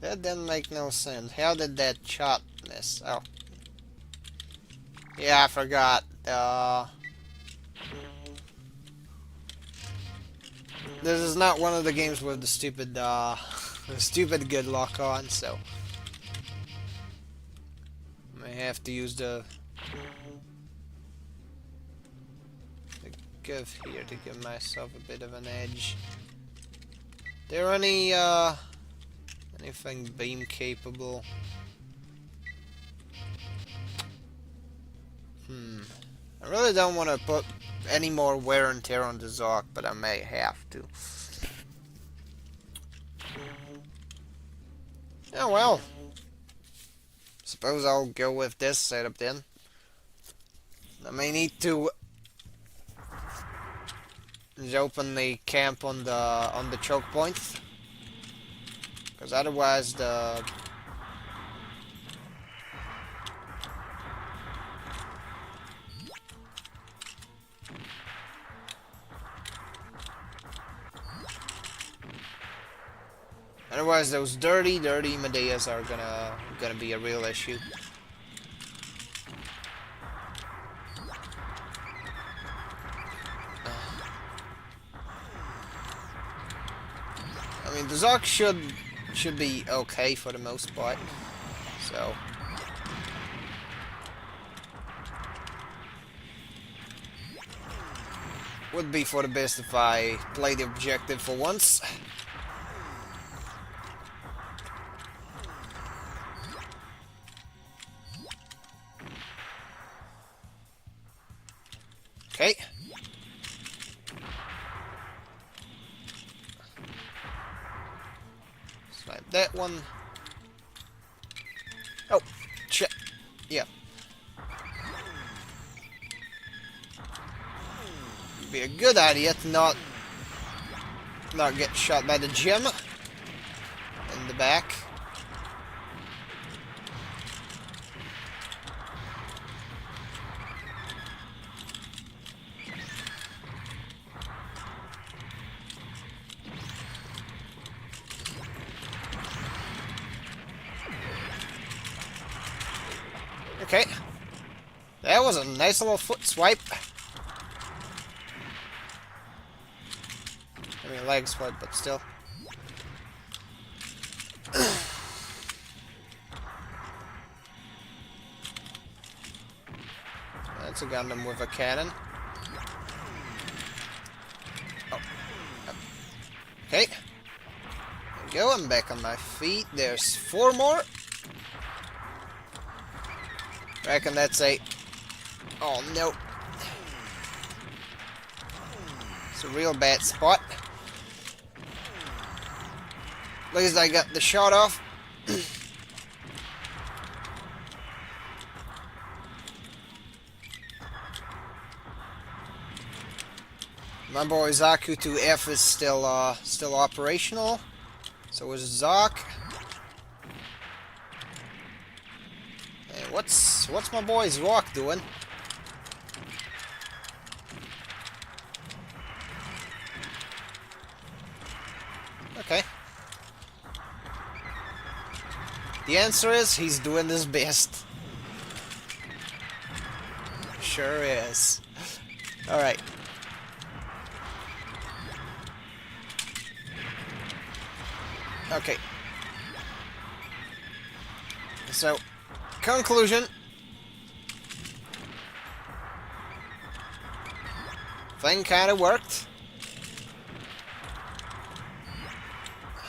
that didn't make no sense. How did that shot miss? Oh. Yeah, I forgot. This is not one of the games with the stupid, the stupid good luck on, so I may have to use the give here to give myself a bit of an edge. There any anything beam capable? I really don't want to put any more wear and tear on the Zark, but I may have to. Oh well. Suppose I'll go with this setup then. I may need to open the camp on the choke point, because otherwise those dirty Medeas are gonna be a real issue. I mean, the Zark should be okay for the most part, so would be for the best if I play the objective for once. Okay. Slide that one. Oh, shit. Yeah. Be a good idea to not get shot by the gem in the back. Okay. That was a nice little foot swipe. I mean, leg swipe, but still. That's a Gundam with a cannon. Oh. Okay. There we go, I'm back on my feet. There's 4 more. Reckon that's 8. Oh no. It's a real bad spot. At least I got the shot off. My boy Zaku 2F is still operational. So is Zoc. And what's my boy Zoc doing? Okay. The answer is he's doing his best. Sure is. Alright. Okay. So, conclusion. Thing kind of worked.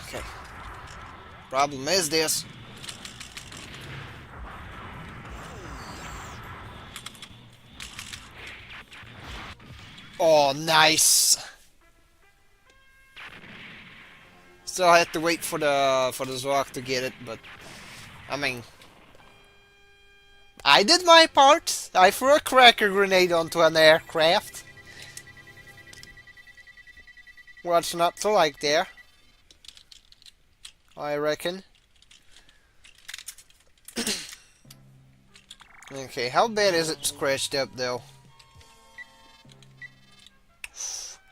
Okay. Problem is this. Oh, nice. Still had to wait for the Zorak to get it, but I mean, I did my part. I threw a cracker grenade onto an aircraft. What's not to like there? I reckon. Okay, how bad is it scratched up though?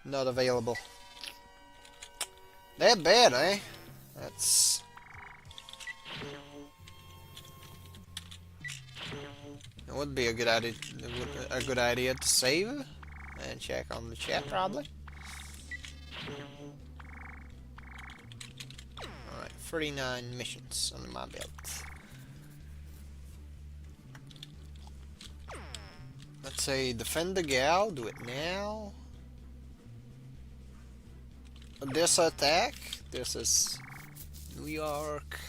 Not available. That bad, eh? That's... It would be a good idea to save and check on the chat probably. Alright, 39 missions under my belt. Let's say defend the gal, do it now. This attack, this is New York.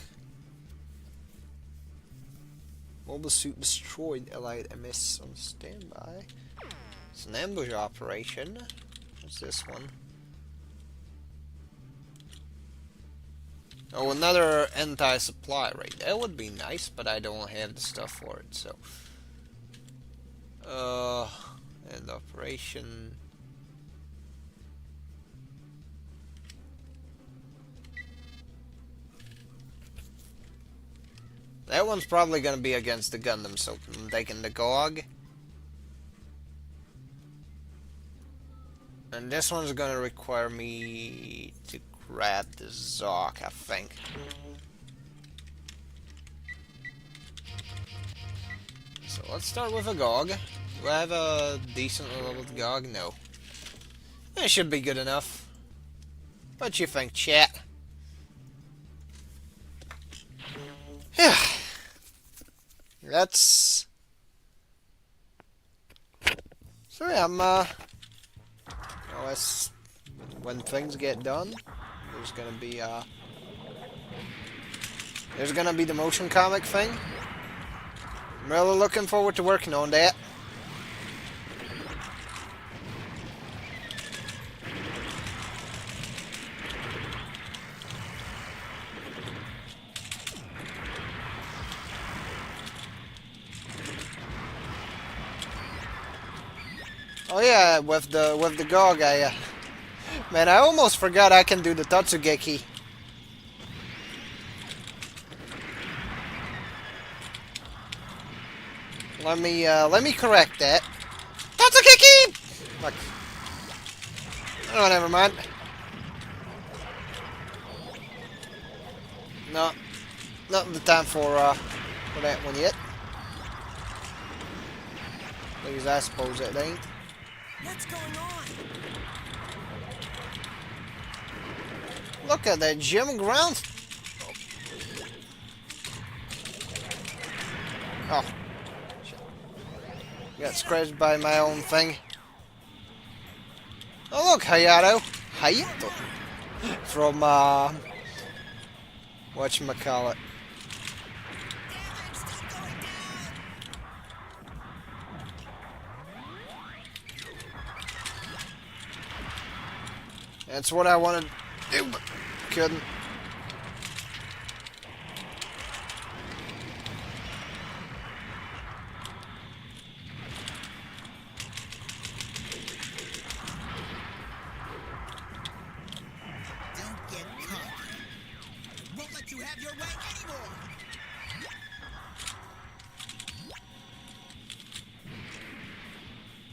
Mobile suit destroyed, Allied MS on standby. It's an ambush operation. What's this one? Oh, another anti-supply rate. That would be nice, but I don't have the stuff for it, so. And operation. That one's probably gonna be against the Gundam, so I'm taking the GOG. And this one's gonna require me to grab the Zoc, I think. So let's start with a GOG. Do I have a decent leveled GOG? No. It should be good enough. What you think, chat? Yeah. That's... So yeah, well, that's... When things get done, there's gonna be, there's gonna be the motion comic thing. I'm really looking forward to working on that. Oh yeah, with the GOG, man, I almost forgot I can do the Tatsugeki. Let me correct that. Tatsugeki! Fuck. Oh, never mind. No, not the time for that one yet. At least I suppose it ain't. What's going on? Look at that gym ground. Oh. Shit. Got scratched by my own thing. Oh look, Hayato. Hayato. From, whatchamacallit. That's what I wanted to do, but couldn't. Don't get cocky. Won't let you have your way anymore.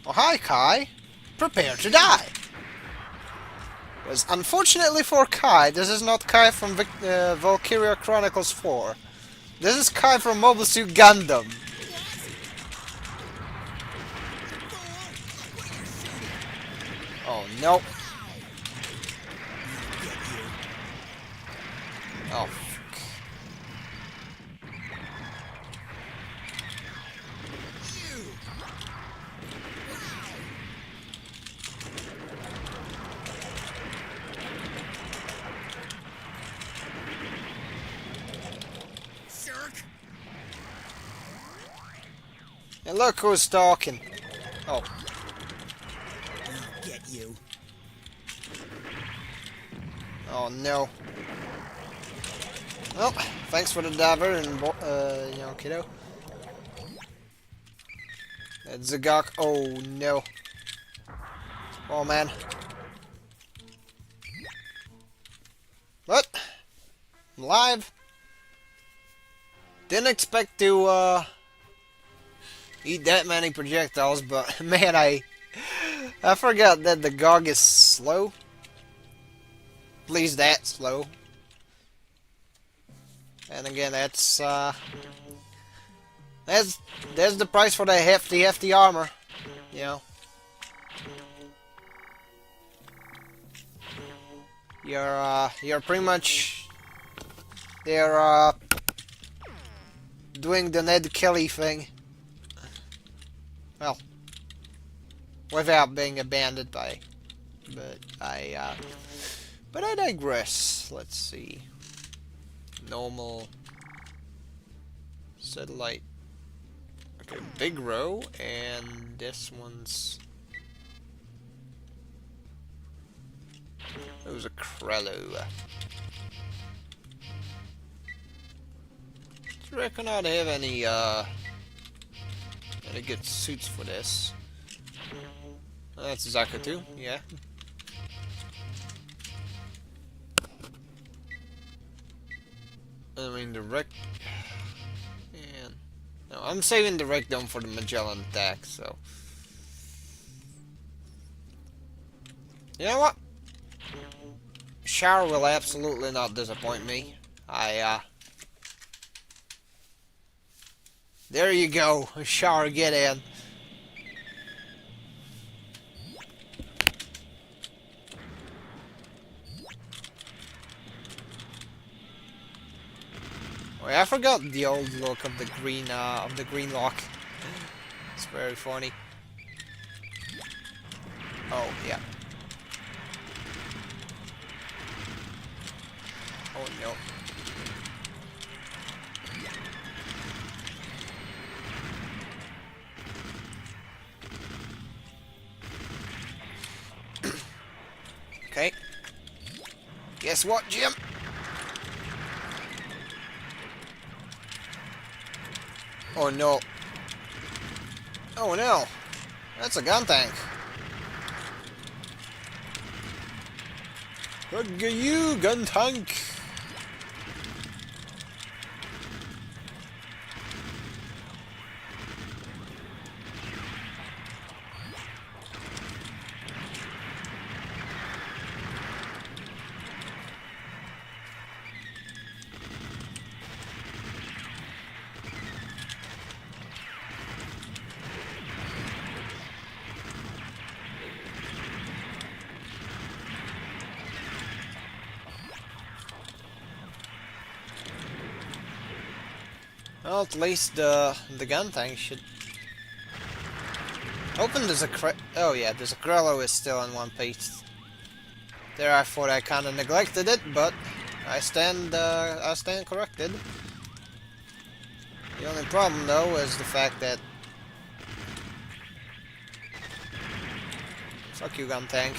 Oh, hi, Kai. Prepare to die. Because unfortunately for Kai, this is not Kai from Valkyria Chronicles 4. This is Kai from Mobile Suit Gundam. Oh, no. Oh, fuck. Shirk. And look who's talking. Oh, I'll get you. oh no. Well, thanks for the diver and, you know, kiddo. That's Zagok. Oh no. Oh man. But I'm alive. Didn't expect to eat that many projectiles, but man, I forgot that the Gog is slow. At least that slow. And again, that's the price for the hefty armor, you know. You're pretty much they're doing the Ned Kelly thing. Well, without being abandoned by, but I digress. Let's see. Normal satellite. Okay, big row, and this one's. It was a Krello. Do you reckon I'd have any good suits for this? That's Zakatu, yeah. I mean, the Rec... Man. No, I'm saving the Rec Dome for the Magellan attack, so... You know what? Shower will absolutely not disappoint me. There you go. Shower, get in. Oh, yeah, I forgot the old look of the green lock. It's very funny. Oh, yeah. Oh, no. Okay. Guess what, Jim? Oh no. Oh no. That's a gun tank. Look at you, gun tank. Well, at least the gun tank should... Hoping there's a oh yeah, there's a Grello is still in one piece. There I thought I kinda neglected it, but I stand corrected. The only problem though is the fact that... Fuck you, gun tank.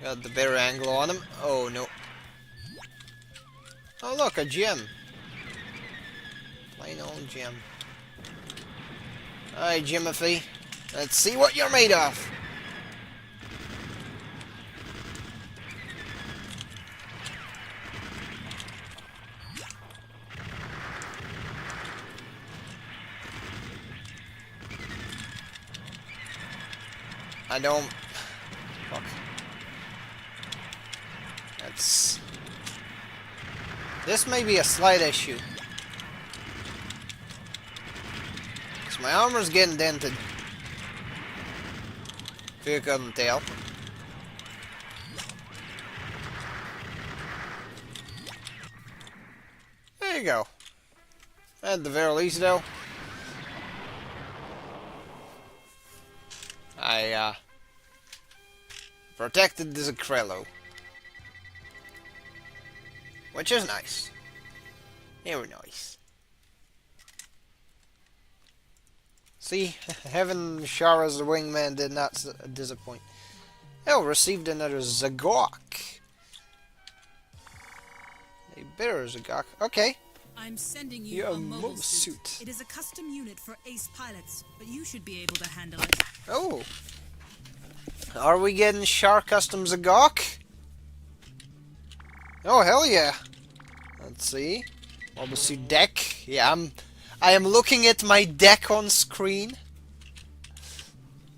Got the better angle on him. Oh no. Oh look, a gem. Plain old gem. Alright, Jimothy. Let's see what you're made of. I don't... Fuck. That's... This may be a slight issue. Because my armor's getting dented. If you couldn't tell. There you go. At the very least though, I protected the Zacrello. Which is nice. Very nice. See, having Shara as the wingman did not disappoint. Oh, received another Zagok. A bitter Zagok. Okay. I'm sending you You're a mobile suit. suit. It is a custom unit for ace pilots, but you should be able to handle it. Oh. Are we getting Shar custom Zagok? Oh, hell yeah. Let's see. Mobile suit deck. Yeah, I am looking at my deck on screen.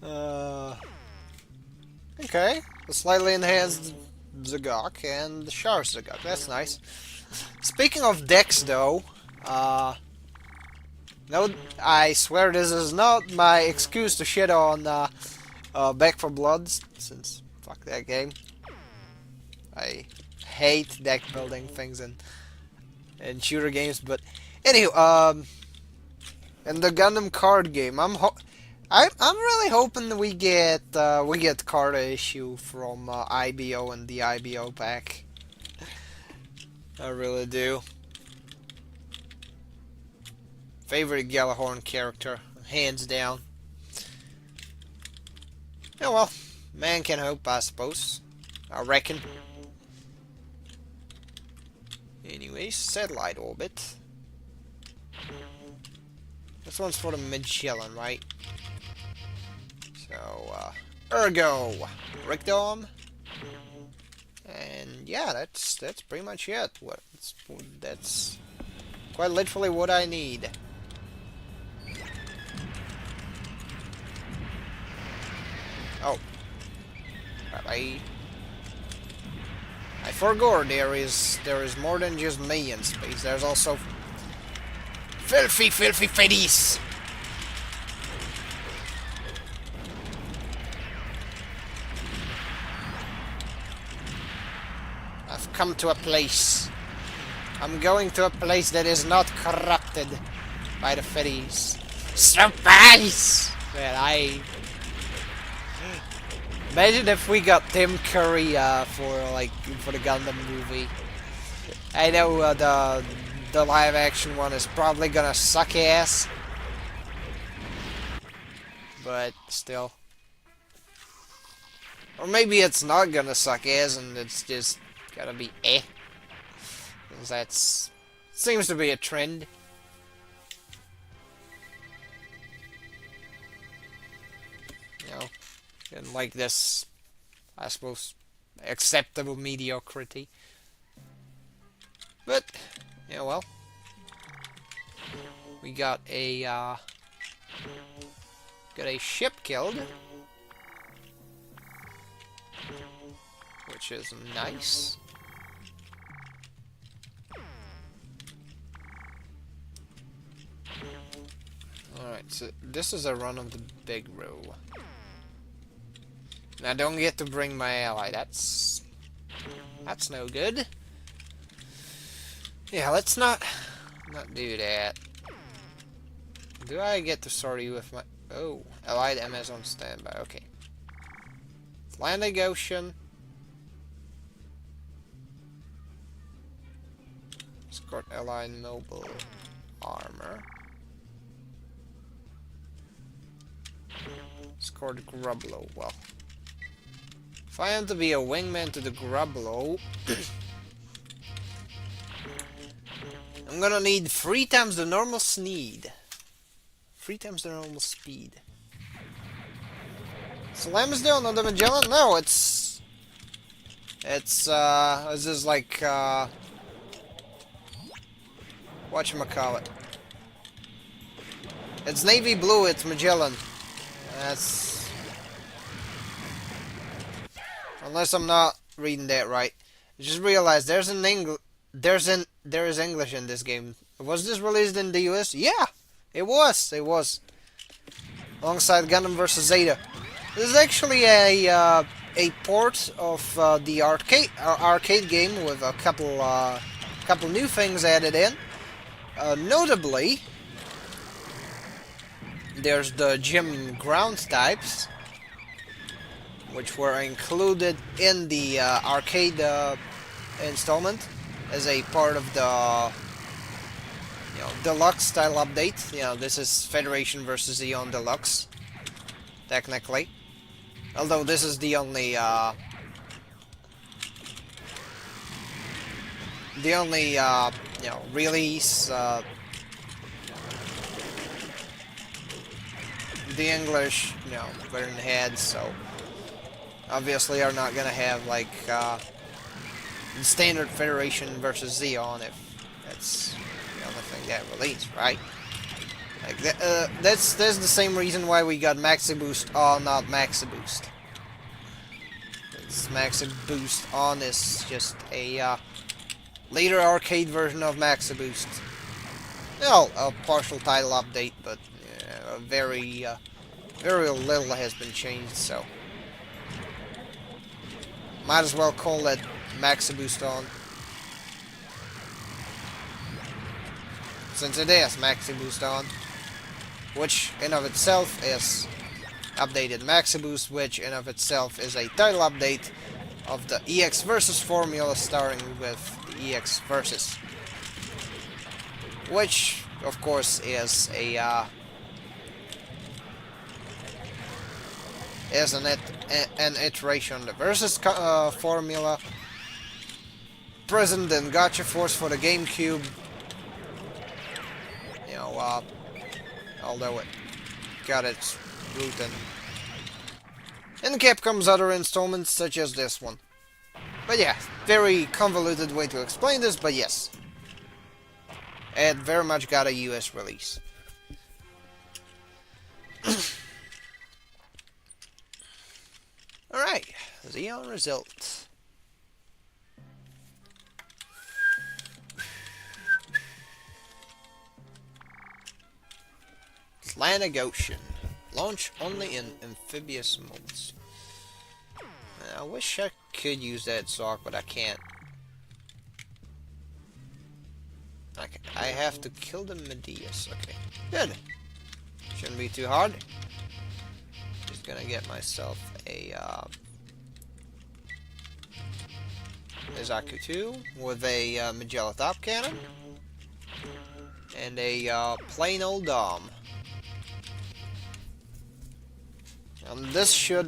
Okay. A slightly enhanced Zagok and Shar Zagok. That's nice. Speaking of decks, though, no, I swear this is not my excuse to shit on Back 4 Blood, since fuck that game. I hate deck building things in shooter games, but anywho, in the Gundam card game, I'm really hoping that we get card issue from IBO and the IBO pack. I really do. Favorite Galahorn character, hands down. Oh well, man can hope, I suppose. I reckon. Anyways, satellite orbit. This one's for the Mid-Shellin, right? So, Ergo, Rickdom. And yeah, that's pretty much it. That's quite literally what I need. Oh, I forgot there is more than just me in space. There's also filthy Feddies. I've come to a place. I'm going to a place that is not corrupted by the Feddies. Surprise! Man, imagine if we got Tim Curry for the Gundam movie. I know the live action one is probably gonna suck ass, but still. Or maybe it's not gonna suck ass and it's just gotta be eh. 'Cause that's seems to be a trend. You know, and like this, I suppose, acceptable mediocrity. But yeah, well, we got a ship killed, which is nice. Alright, so this is a run of the big row. And I don't get to bring my ally, that's no good. Yeah, let's not do that. Do I get to sorry with my... Oh, Allied MS on standby. Okay. Atlantic Ocean. Escort Allied Noble Armor. Escort Grublow. Well, if I am to be a wingman to the Grublow, I'm gonna need 3 times the normal speed. 3 times the normal speed. So Lambsdale, not the Magellan? No, it's this is like, whatchamacallit. It's navy blue, it's Magellan. That's... Unless I'm not reading that right. I just realized there is English in this game. Was this released in the US? Yeah! It was! Alongside Gundam vs. Zeta. This is actually a port of the arcade game with a couple new things added in. Notably, there's the gym ground types, which were included in the arcade installment as a part of the deluxe style update. This is Federation versus Eon Deluxe, technically. Although this is the only release the English version had, so obviously are not gonna have like standard Federation versus Xeon if that's the only thing that released, right? Like that's the same reason why we got Maxi Boost on, not Maxi Boost. It's Maxi Boost on is just a later arcade version of Maxi Boost. Well, a partial title update, but very little has been changed, so might as well call it Maxi Boost on, since it is Maxi Boost on, which in of itself is updated Maxi Boost, which in of itself is a title update of the EX Versus formula, starting with the EX Versus, which of course is an iteration of the Versus formula, present in Gacha Force for the GameCube. Although it got its root in Capcom's other installments, such as this one. But yeah, very convoluted way to explain this, but yes. It very much got a US release. Alright, Xeon result. Atlantic Ocean. Launch only in amphibious modes. I wish I could use that sock, but I can't. I have to kill the Medeus. Okay, good. Shouldn't be too hard. Just gonna get myself a Zaku 2 with a Magella top cannon and a plain old Dom. This should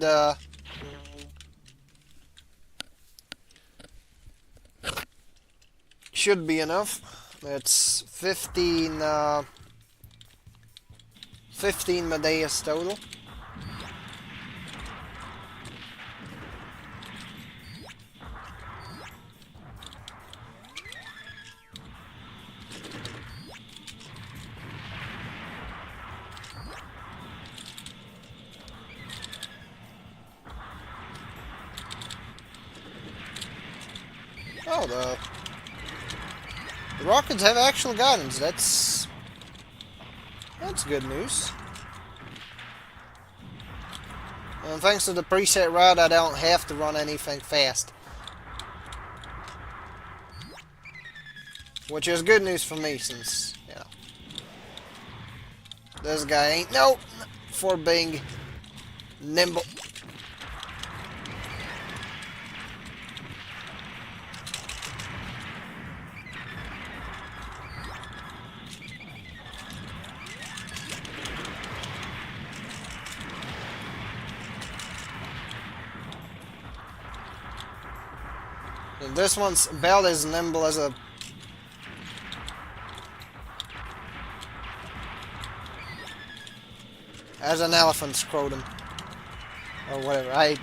be enough. It's 15 Medeus total. Oh, the rockets have actual guidance. That's good news. And thanks to the preset route, I don't have to run anything fast. Which is good news for me since, you know, this guy ain't no for being nimble. And this one's about as nimble as a an elephant scrotum or whatever. I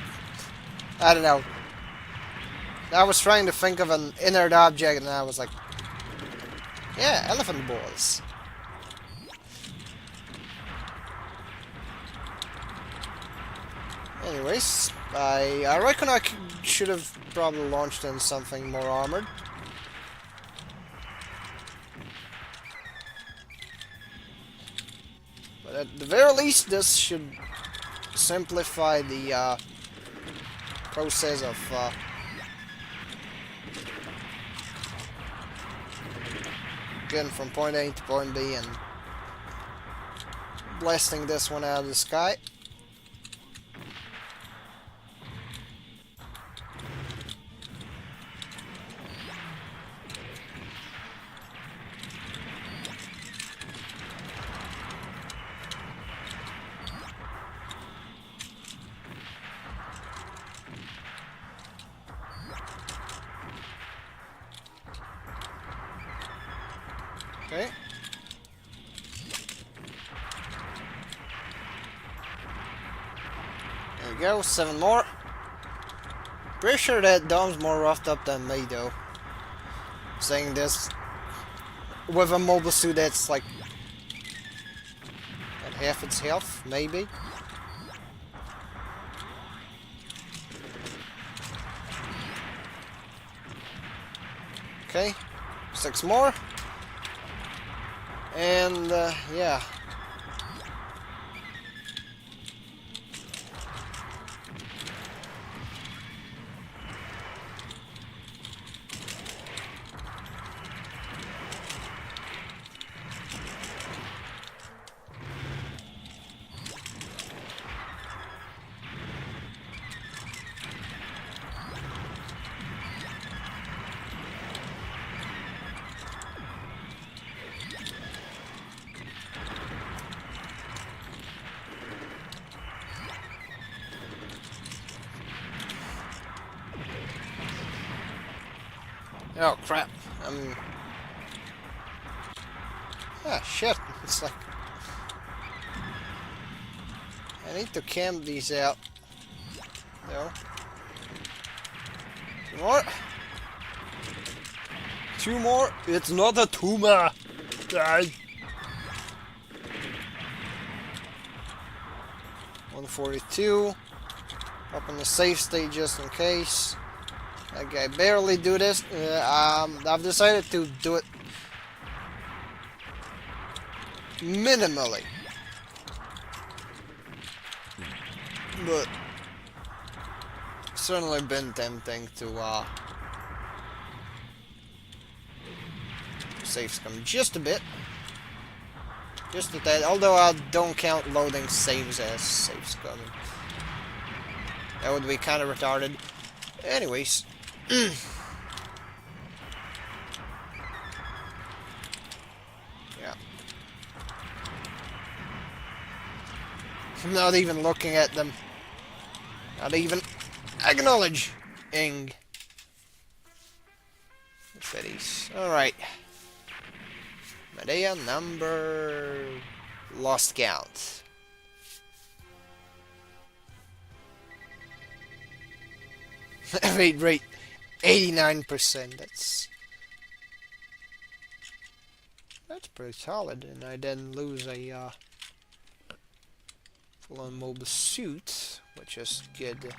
don't know. I was trying to think of an inert object and I was like, yeah, elephant balls. Anyways, I reckon I should have probably launched in something more armored. But at the very least, this should simplify the process of getting from point A to point B and blasting this one out of the sky. Okay. There we go, 7 more. Pretty sure that Dom's more roughed up than me though. Saying this with a mobile suit that's like at half its health, maybe. Okay, 6 more. And, yeah. Oh crap, ah shit, it's like, I need to camp these out. No. 2 more. 2 more, it's not a tumor. Die. 142. Up in the safe state just in case. Okay, barely do this. I've decided to do it minimally. But certainly been tempting to save scum just a bit. Just a tad, although I don't count loading saves as save scum. That would be kind of retarded. Anyways. Yeah. I'm not even looking at them. Not even acknowledging. Feddies. Alright. Medea number... Lost count. Rate 89%. That's pretty solid, and I didn't lose a full-on mobile suit, which is good.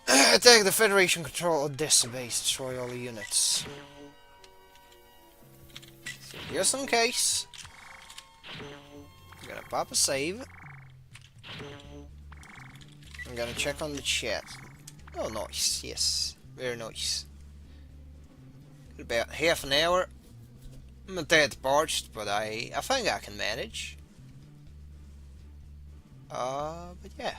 Attack the Federation control of this base, destroy all the units. So just in case, I'm gonna pop a save. I'm gonna check on the chat. Oh, nice. Yes, very nice. About half an hour. I'm not that parched, but I think I can manage. But yeah.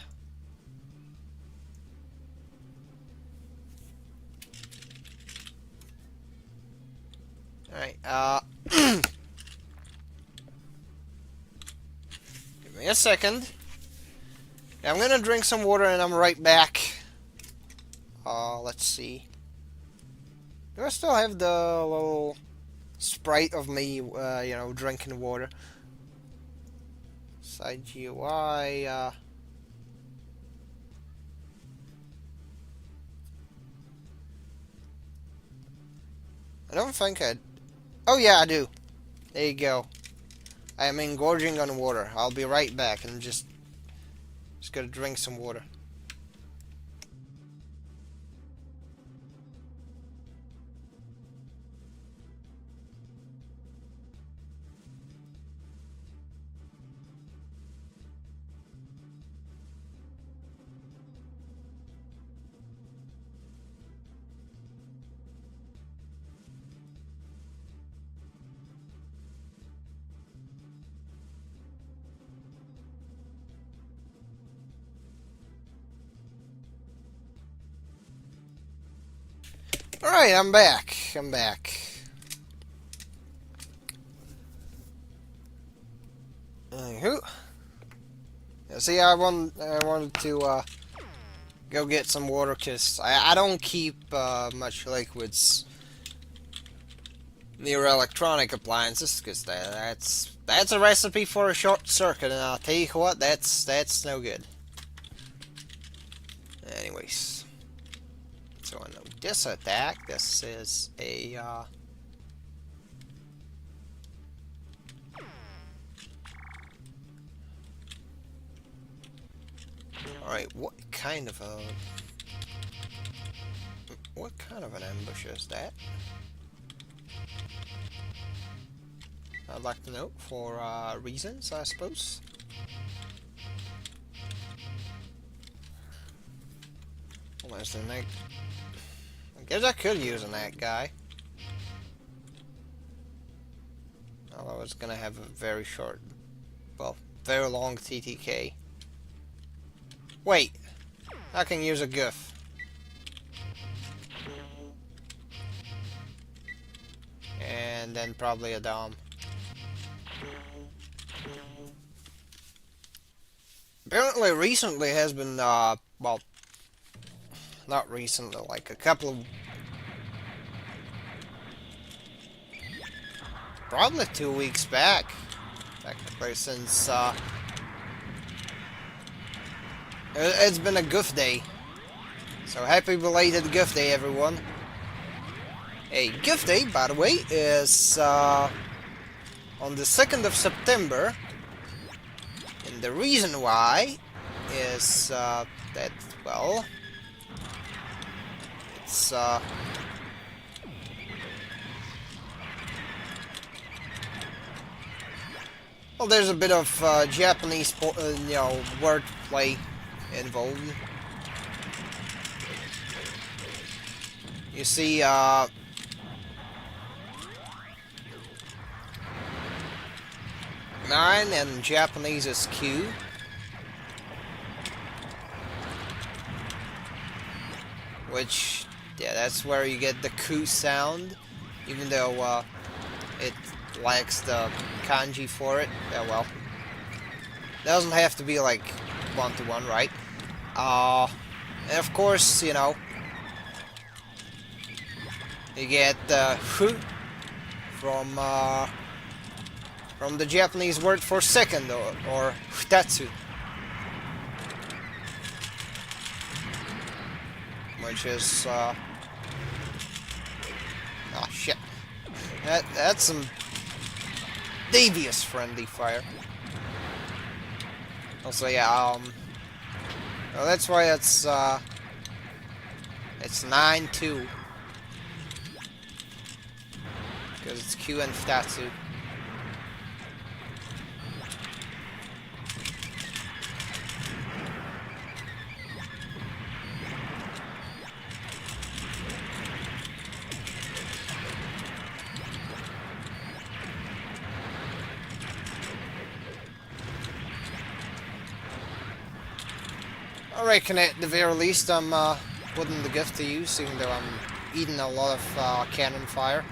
Alright, give me a second. I'm gonna drink some water and I'm right back. Let's see. Do I still have the little sprite of me, you know, drinking water? Side GUI, I don't think I... Oh yeah, I do. There you go. I am engorging on water. I'll be right back. I'm just gonna drink some water. Alright, I'm back. I'm back. Anywho. Yeah, see, I wanted to go get some water because I don't keep much liquids near electronic appliances because that's a recipe for a short circuit, and I'll tell you what, that's no good. Anyways. So I know this attack, this is a alright, what kind of an ambush is that? I'd like to know for reasons, I suppose. Well, there's the neck. I guess I could use a net guy. Although it's gonna have a very short, well, very long TTK. Wait, I can use a goof. And then probably a dom. Apparently recently has been, well, not recently, like a couple of... Probably 2 weeks back, technically, since, it's been a goof day. So happy belated goof day, everyone. A goof day, by the way, is, on the 2nd of September. And the reason why is, that, well... It's, well, there's a bit of Japanese, you know, wordplay involved. You see, 9 and Japanese is Q. Which, yeah, that's where you get the Q sound, even though it lacks the kanji for it. Yeah, well, doesn't have to be like 1-to-1, right? And of course, you know, you get the hu from the Japanese word for second, or futatsu, which is oh shit, that's some devious friendly fire. Also, yeah, well, that's why it's 9-2, because it's Q and futatsu. I reckon at the very least I'm putting the gift to use, even though I'm eating a lot of cannon fire.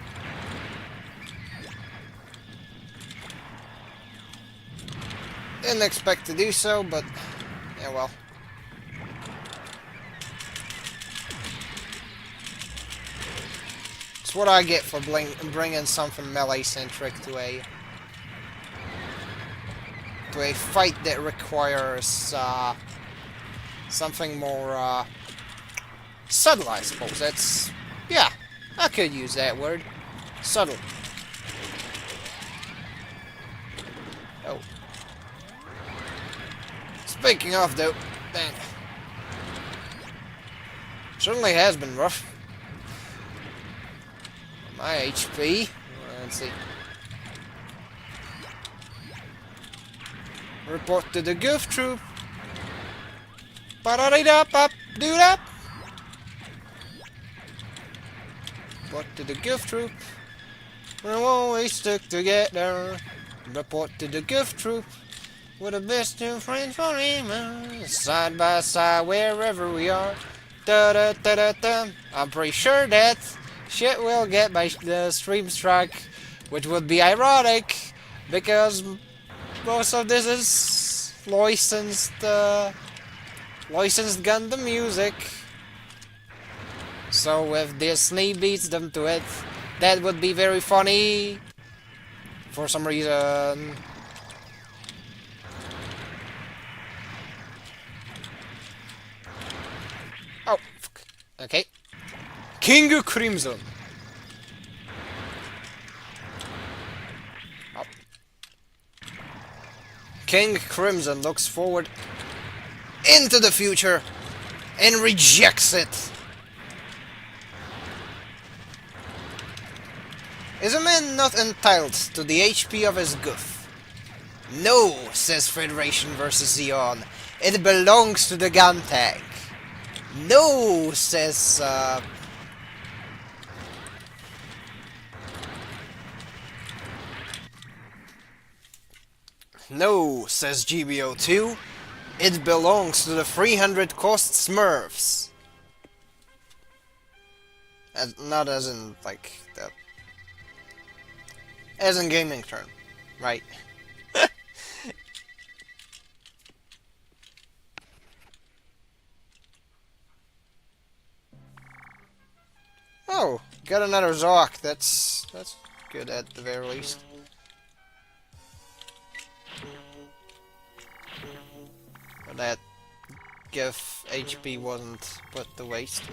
Didn't expect to do so, but yeah, well. It's what I get for bringing something melee-centric to a fight that requires something more subtle, I suppose. That's, yeah, I could use that word. Subtle. Oh. Speaking of, though, man, certainly has been rough. My HP, let's see. Report to the goof troop. Ba-da-dee-da-pop, do-da. Report to the goof troop. We'll always stick together. Report to the goof troop. We're the best two friends forever. Side by side, wherever we are. Da-da-da-da-da. I'm pretty sure that shit will get by the stream strike, which would be ironic, because most of this is licensed Gundam music. So if Disney beats them to it, that would be very funny. For some reason. Oh, fuck. Okay. King Crimson. Oh. King Crimson looks forward into the future and rejects it. Is a man not entitled to the HP of his goof? No, says Federation vs. Zeon. It belongs to the gun tank. No, says no, says GBO2. It belongs to the 300 cost Smurfs. Not as in, like, that. As in gaming term, right? Oh, got another Zoc. That's good at the very least. But that GIF HP wasn't put to waste.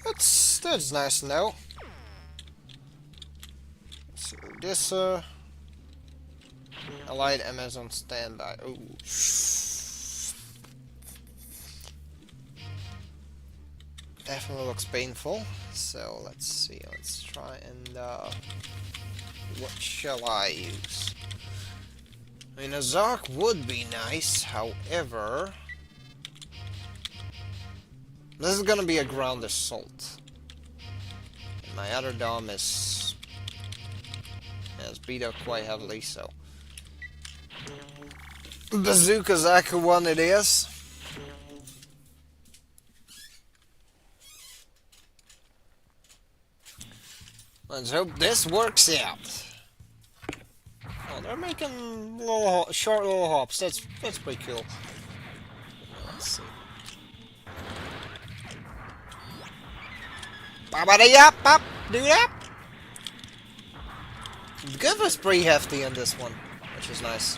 That's nice to know. So this Allied MS on standby. Ooh. Definitely looks painful. So let's see. Let's try and what shall I use? I mean, a Zoc would be nice. However, this is gonna be a ground assault. And my other dom is has beat up quite heavily, so Bazooka Zaku 1 it is. Let's hope this works out. Oh, they're making short little hops. That's pretty cool. Let's see. Ba-ba-da-yap-pop, do that. The gun was pretty hefty in this one, which is nice.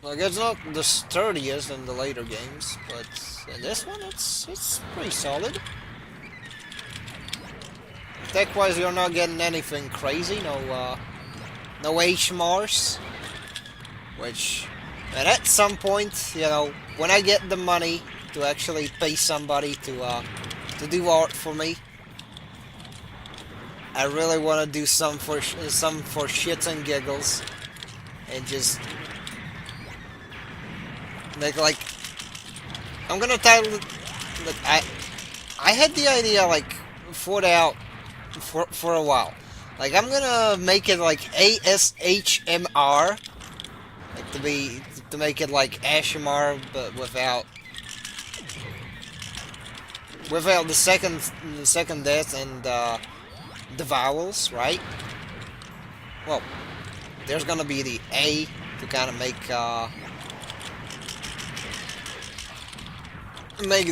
Like, it's not the sturdiest in the later games, but in this one, it's pretty solid. Tech-wise, you're not getting anything crazy, no HMRs, which, and at some point, you know, when I get the money to actually pay somebody to do art for me, I really want to do some for shits and giggles, and just make, like, I'm gonna title it, like, I had the idea, like, thought out for a while. Like, I'm gonna make it like ASHMR. Like, to make it like ASMR, but without the second death and the vowels, right? Well, there's gonna be the A to kind of make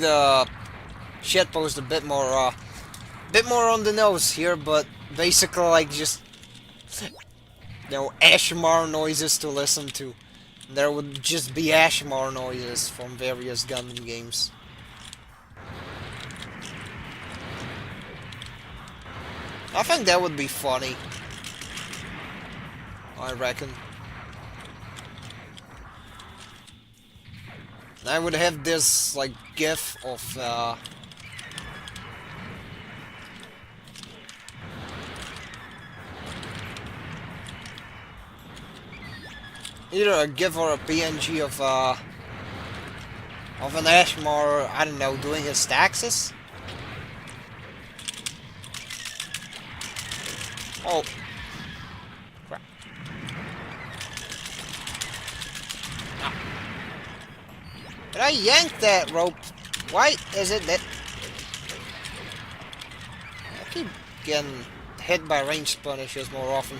the shitpost a bit more on the nose here, but basically like just ASMR noises to listen to. There would just be ASMR noises from various Gundam games. I think that would be funny. I reckon. And I would have this, like, gif of, either a GIF or a PNG of an Ashmar, I don't know, doing his taxes? Oh. Crap. Ah. Did I yank that rope? Why is it that... I keep getting hit by ranged punishers more often.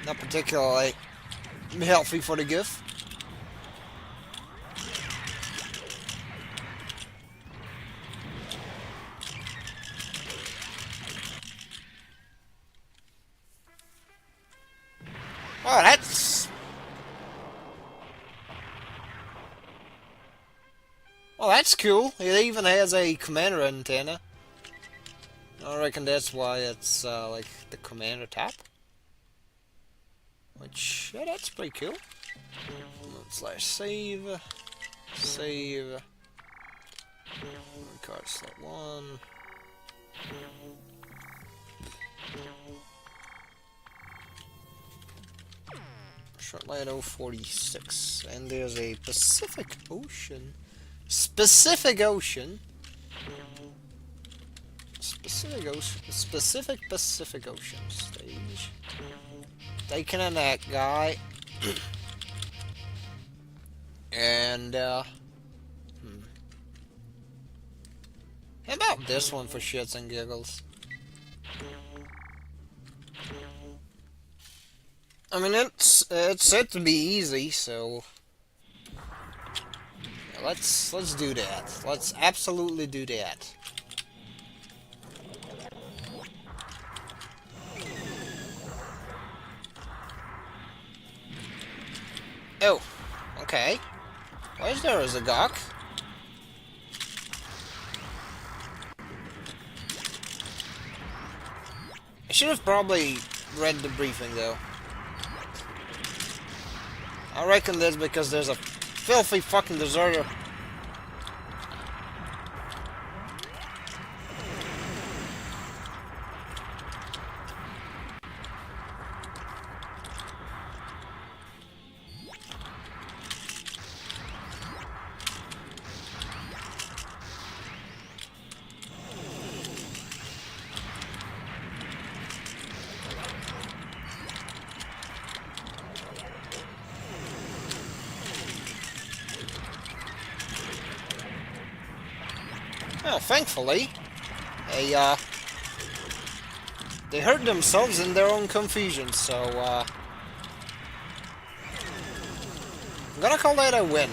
Not particularly healthy for the GIF. Oh, that's... Well, that's cool. It even has a commander antenna. I reckon that's why it's, like, the commander tab. Which, yeah, that's pretty cool. Slash save. Save. Card slot 1. Shortline 046. And there's a Pacific Ocean. Specific Ocean. Specific Pacific Ocean stage. Taking a that guy. And, how about this one for shits and giggles? I mean, it's said to be easy, so yeah, let's do that. Let's absolutely do that. Oh, okay. Why is there a Zagok? I should have probably read the briefing, though. I reckon that's because there's a filthy fucking deserter. Well, thankfully, they hurt themselves in their own confusion, so, I'm gonna call that a win.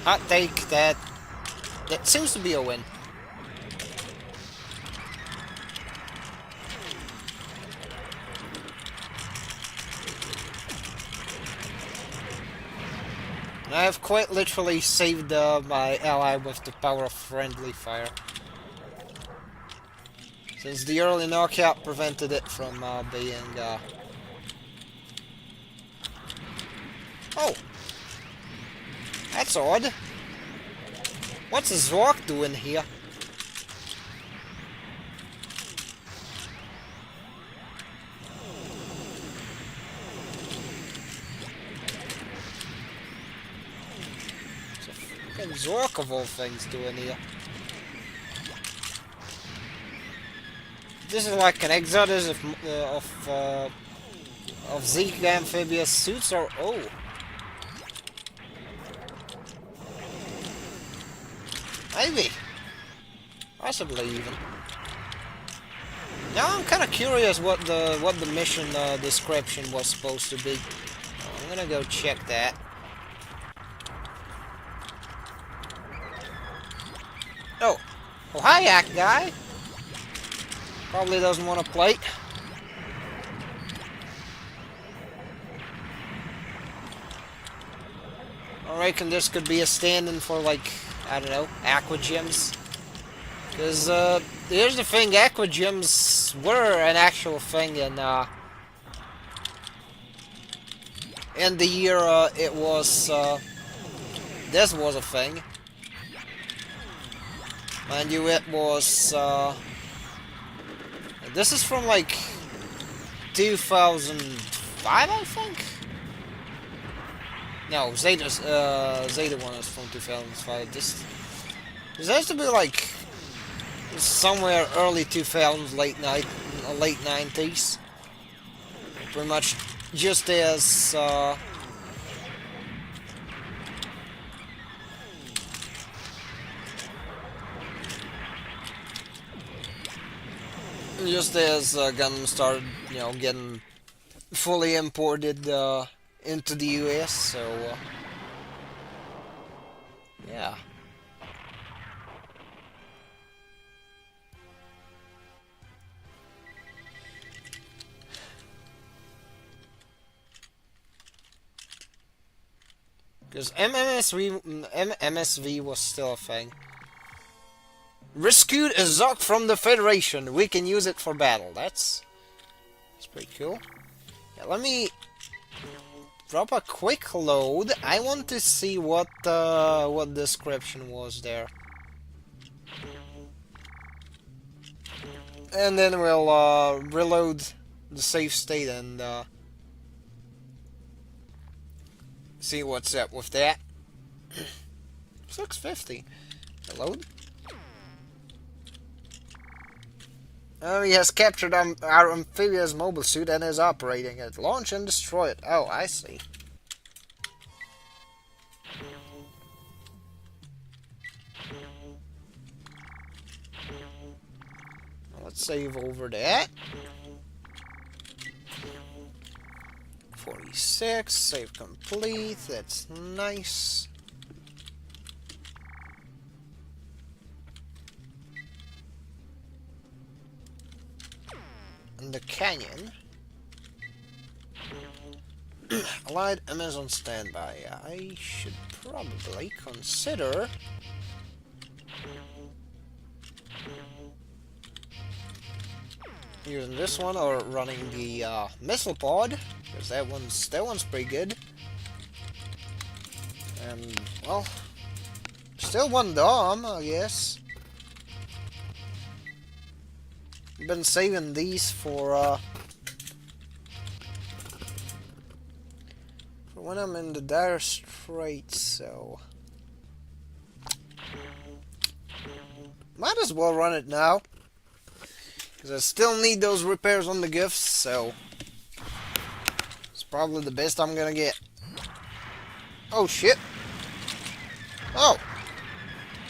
Hot take, that seems to be a win. I have quite literally saved my ally with the power of friendly fire. Since the early knockout prevented it from being... Oh! That's odd. What's a Zork doing here? Zork of all things doing here. This is like an exodus of Zeke amphibious suits, or oh. Maybe. Possibly even. Now I'm kind of curious what the mission description was supposed to be. I'm gonna go check that. Oh, oh hi, Act Guy. Probably doesn't want to play. I reckon this could be a stand-in for, like, I don't know, Aqua Gems. Because, here's the thing, Aqua Gems were an actual thing in the year it was, this was a thing. Mind you, it was, this is from, like, 2005, I think? No, Zeta one is from 2005. This has to be, like, somewhere early 2000s, late 90s. Pretty much just as, Gundam started, you know, getting fully imported into the US, so yeah. Because MSV was still a thing. Rescued a Zoc from the Federation. We can use it for battle. That's pretty cool. Yeah, let me drop a quick load. I want to see what description was there. And then we'll reload the save state and see what's up with that. 650. Reload. He has captured our amphibious mobile suit and is operating it. Launch and destroy it. Oh, I see. Let's save over that. 46. Save complete. That's nice. In the canyon. Allied MS on standby. I should probably consider using this one or running the missile pod, because that one's pretty good. And well, still one Dom, I guess. Been saving these for when I'm in the dire straits, so might as well run it now, because I still need those repairs on the gifts, so it's probably the best I'm gonna get. Oh shit. Oh,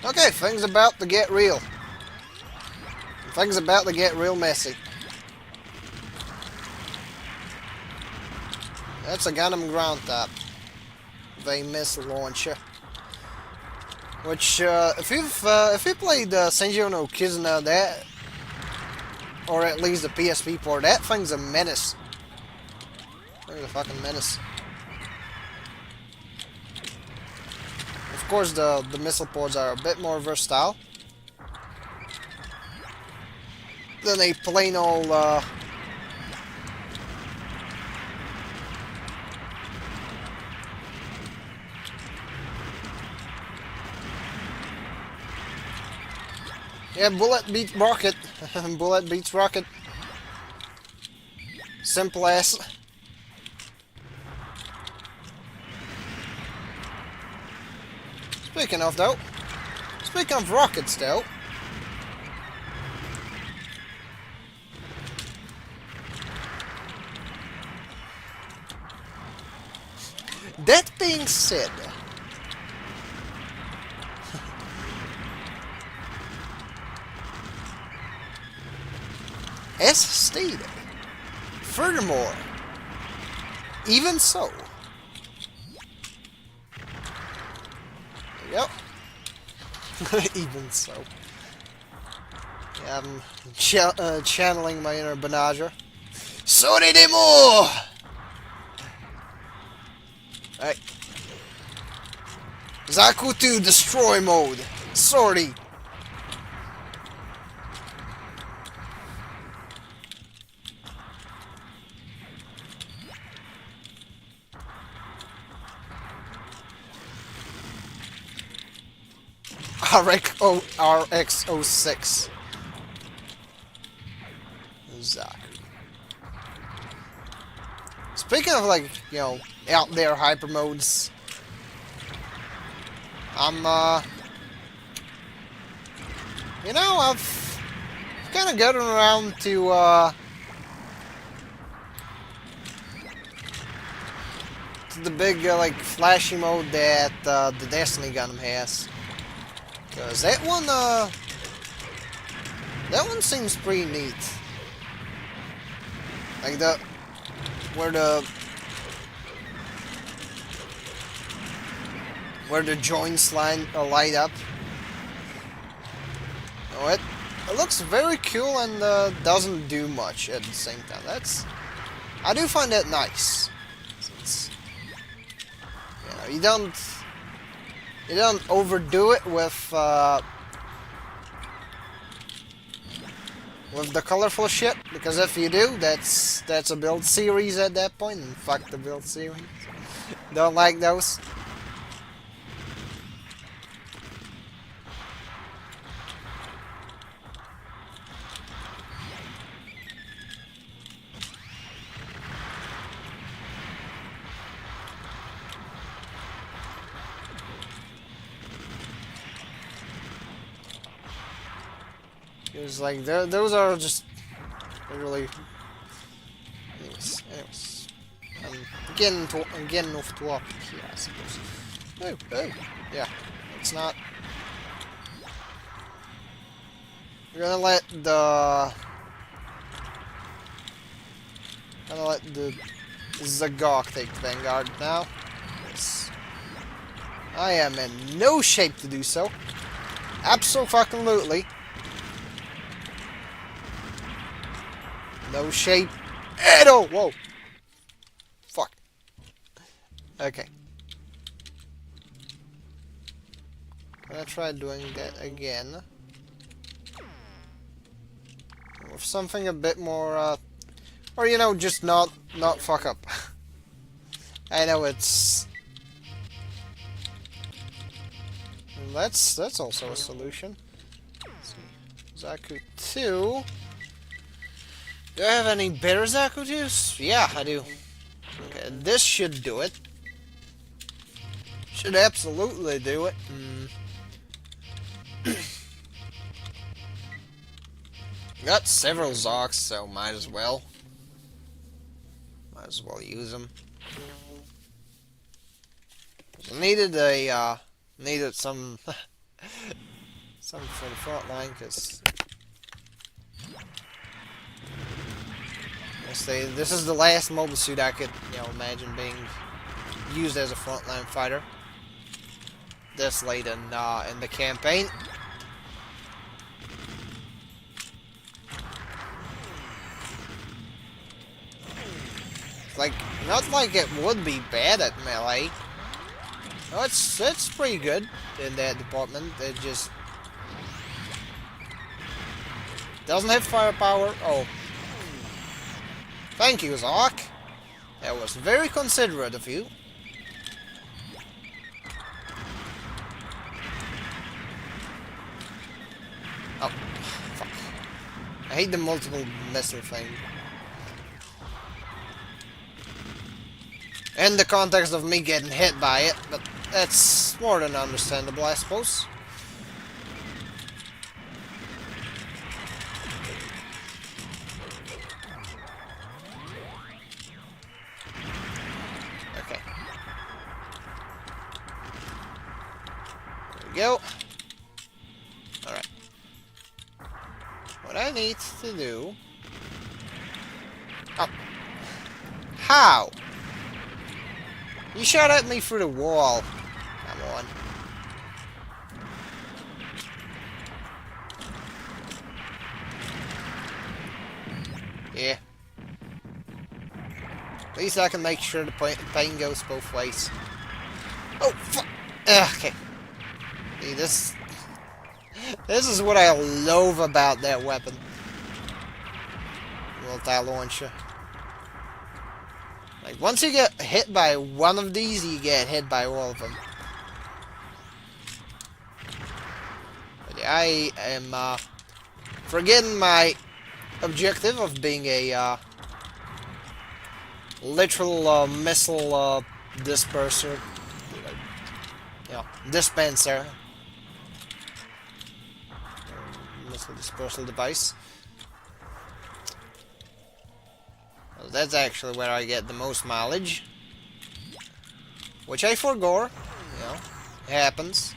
okay, things about to get real. Things about to get real messy. That's a Gundam ground type. The missile launcher. Which, if you played Senju no Kizuna, that, or at least the PSP port, that thing's a menace. Thing's a fucking menace. Of course, the missile pods are a bit more versatile than a plain old yeah, bullet beats rocket. Bullet beats rocket. Simple as. Speaking of rockets though, That being said, as stated, furthermore, even so, there you go. Even so. Yeah, I'm channeling my inner Benager. Sorry demo! Alright. Zaku 2 destroy mode. Sorry. RX-06. Zaku. Speaking of, like, you know, out there hyper modes, I'm, you know, I've kind of gotten around to the big, like, flashy mode that, the Destiny Gundam has. Because that one seems pretty neat. Like where the joints light up. Oh, it looks very cool and doesn't do much at the same time. I do find that nice. Since, you know, you don't overdo it with the colorful shit, because if you do, that's a build series at that point, and fuck the build series. Don't like those. It was like, those are just really... Anyways. I'm getting off topic here, I suppose. Oh, yeah. It's not... We're gonna let the Zagok take Vanguard now. Yes. I am in no shape to do so. Abso-fucking-lutely. No shape at all. Whoa. Fuck. Okay. I'm gonna try doing that again. With something a bit more, or, you know, just not fuck up. I know it's... That's also a solution. Let's see. Zaku 2. Do I have any better Zaku 2s? Yeah, I do. Okay, this should do it. Should absolutely do it. Got several Zocs, so might as well. Might as well use them. Needed some something for the front line, because this is the last mobile suit I could, you know, imagine being used as a frontline fighter this late in the campaign. Like, not like it would be bad at melee. No, it's pretty good in that department. It just doesn't have firepower. Oh. Thank you, Zoc. That was very considerate of you. Oh, fuck. I hate the multiple missile thing. In the context of me getting hit by it, but that's more than understandable, I suppose. we go. Alright. What I need to do... Oh. How? You shot at me through the wall. Come on. Yeah. At least I can make sure the pain goes both ways. Oh, fuck. Okay. See, this is what I loathe about that weapon. Multi-launcher. Like, once you get hit by one of these, you get hit by all of them. But yeah, I am, forgetting my objective of being a, literal, missile, disperser. You know, dispenser. Missile dispersal device. Well, that's actually where I get the most mileage. Which I forgo. You know, it happens.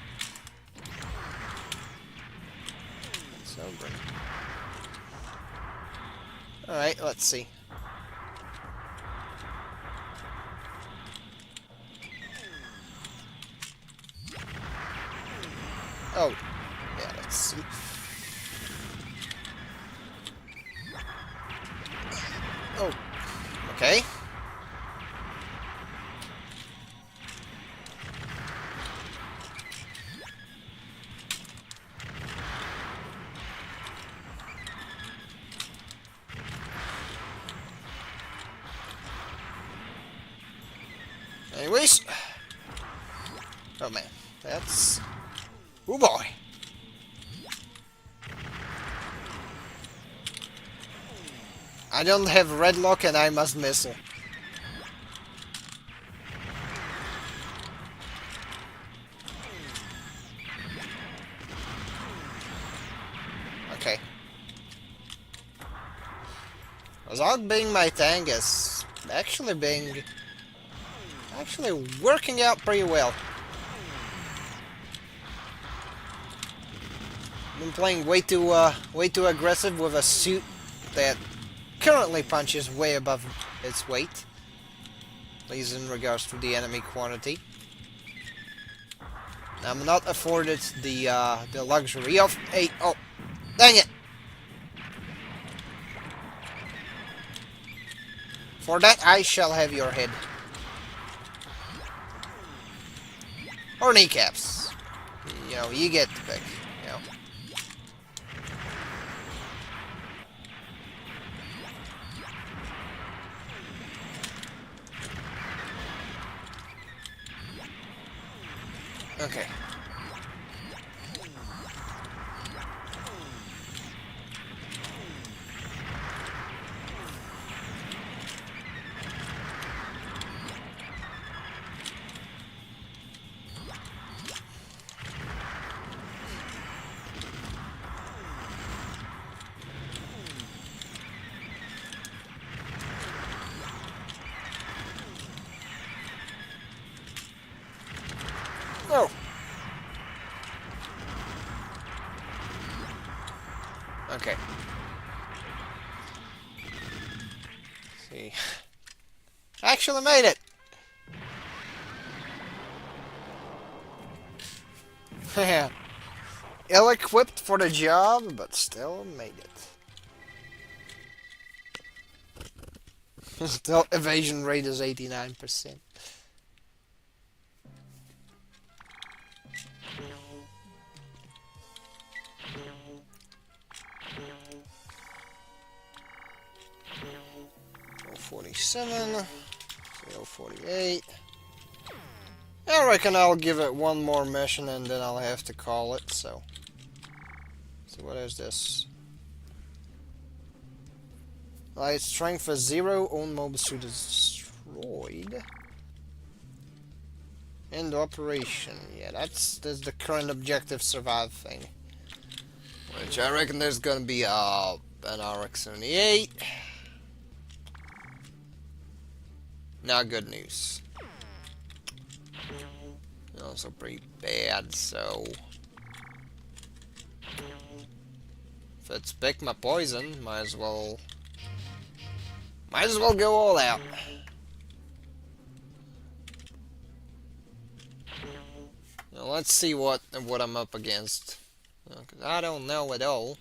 So, alright, let's see. Oh, yeah, let's see. Oh, okay. Anyways. Oh man, that's... Oh boy. I don't have red lock and I must missile. Okay. Without being my tank is actually working out pretty well. Been playing way too aggressive with a suit that currently punches way above its weight, at least in regards to the enemy quantity. I'm not afforded the luxury of a... Oh, dang it! For that, I shall have your head. Or kneecaps. You know, you get the pick. You know. Okay. Oh. Okay. See. Actually made it. Yeah. Ill-equipped for the job, but still made it. Still evasion rate is 89%. .47, 0.48. I reckon I'll give it one more mission and then I'll have to call it, so what is this? Light strength is 0, own mobile suit is destroyed. End operation, yeah, that's the current objective survive thing. Which I reckon there's gonna be an RX-78. Not good news. Also pretty bad, so If it's pick my poison, might as well go all out. Now let's see what I'm up against. 'Cause I don't know at all.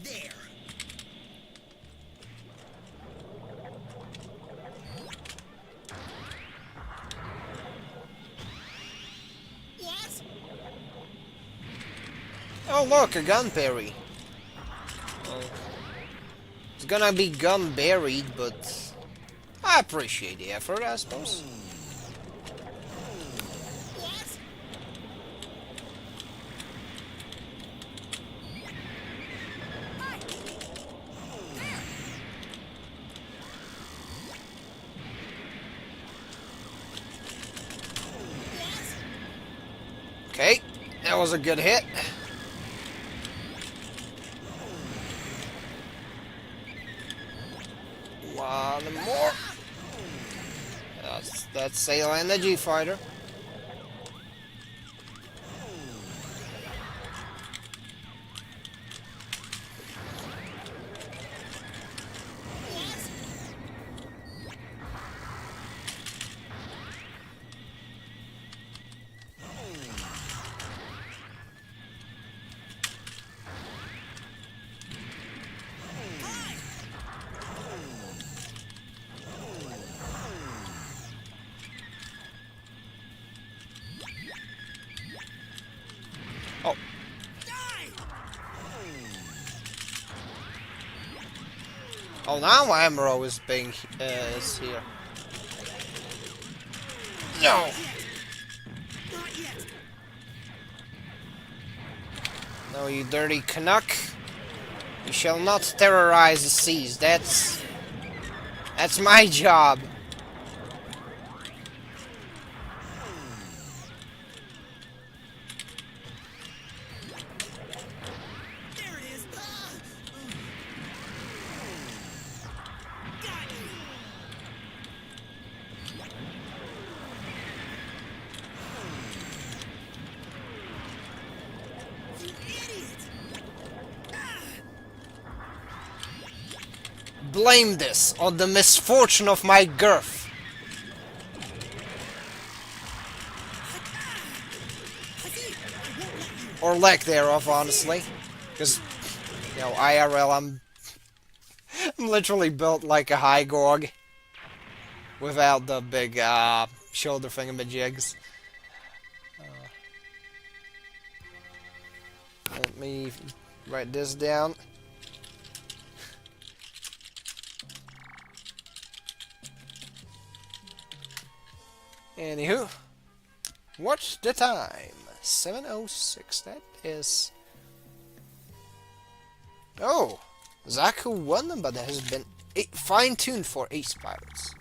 There. What? Oh look, a gun parry. Well, it's gonna be gun buried, but I appreciate the effort, I suppose. What? Okay, that was a good hit. One more. That's Sail Energy Fighter. Oh. Oh, now Amro is being is here. No. Not yet. No, you dirty Canuck. You shall not terrorize the seas. That's my job. There it is. Got you. You idiot. Blame this on the misfortune of my girth. Or lack thereof, honestly. Because, you know, IRL, I'm literally built like a high gorg. Without the big, shoulder thingamajigs. Let me write this down. Anywho, what's the time? 7:06. That is. Oh, Zaku won, but it has been fine-tuned for ace pilots.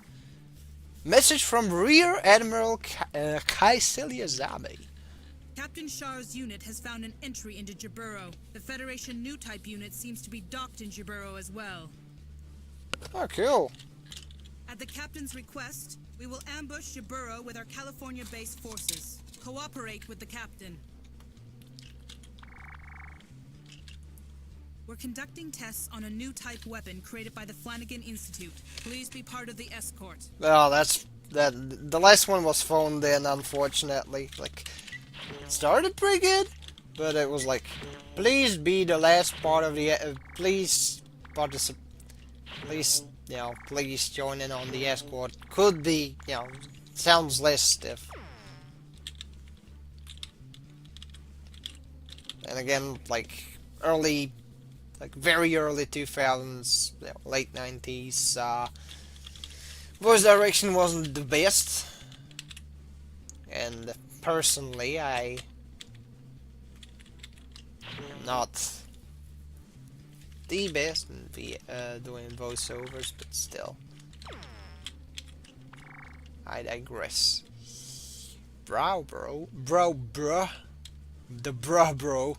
Message from Rear Admiral Kaisilia Zabe. Captain Shar's unit has found an entry into Jaburo. The Federation new type unit seems to be docked in Jaburo as well. Oh, cool. At the captain's request, we will ambush Jaburo with our California-based forces. Cooperate with the captain. We're conducting tests on a new type weapon created by the Flanagan Institute. Please be part of the escort. Oh, that. The last one was phoned in, unfortunately. Like, it started pretty good, but it was like, please be the last part of the. Please participate. Please, you know, please join in on the escort. Could be, you know, sounds less stiff. And again, like very early 2000s, you know, late 90s. Voice direction wasn't the best, and personally, I'm not the best in doing voiceovers, but still, I digress. Bruh. The bro.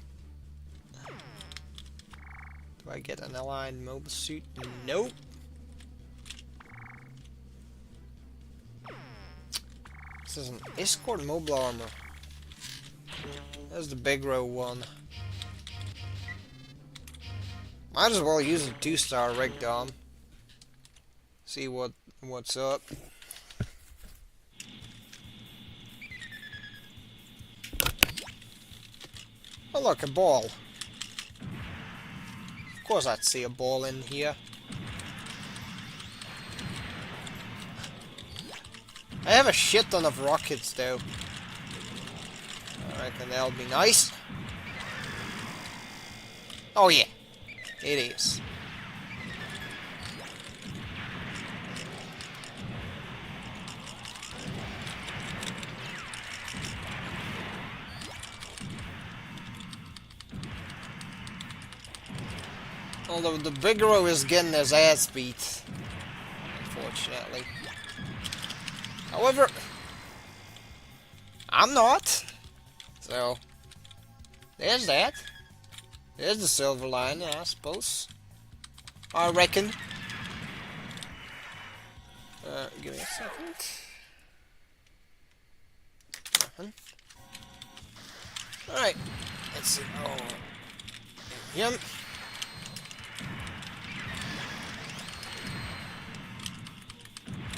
Do I get an aligned mobile suit? Nope. This is an escort mobile armor. There's the big row one. Might as well use a 2-star rig dom. See what's up. Oh look, a ball. Of course I'd see a ball in here. I have a shit ton of rockets though. I reckon that'll be nice. Oh yeah, it is. Although the big row is getting his ass beat, unfortunately. However, I'm not. So, there's that. There's the silver lining, I suppose. I reckon. Give me a second. Nothing. Alright. Let's see. Oh. Yum.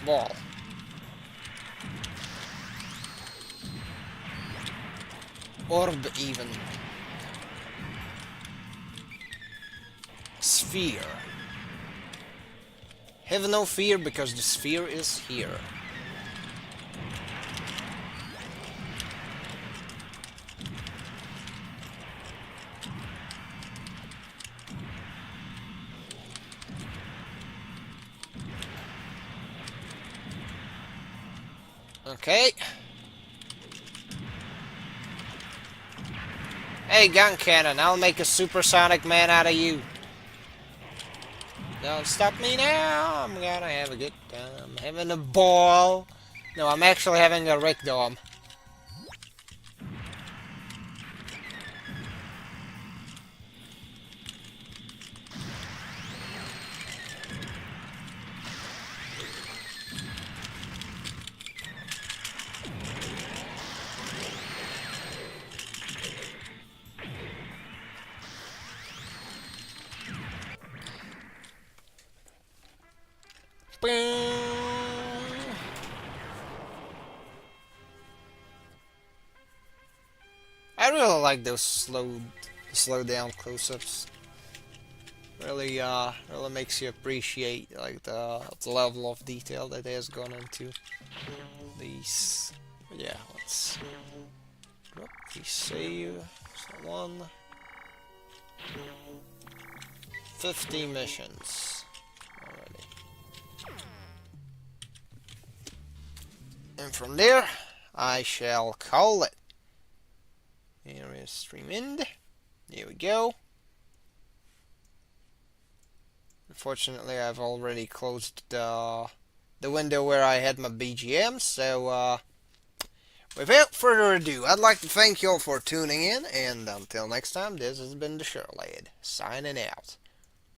Ball. Orb even. Sphere. Have no fear because the sphere is here. Okay. Hey, gun cannon, I'll make a supersonic man out of you. Don't stop me now. I'm gonna have a good time. I'm having a ball. No, I'm actually having a Rick Dom. I really like those slow down close-ups. Really makes you appreciate like the level of detail that has gone into these. Yeah, let's drop the save. So 50 missions already. And from there, I shall call it. Here is stream end. There we go. Unfortunately, I've already closed the window where I had my BGM, so without further ado, I'd like to thank you all for tuning in, and until next time, this has been the Sure Lad, signing out.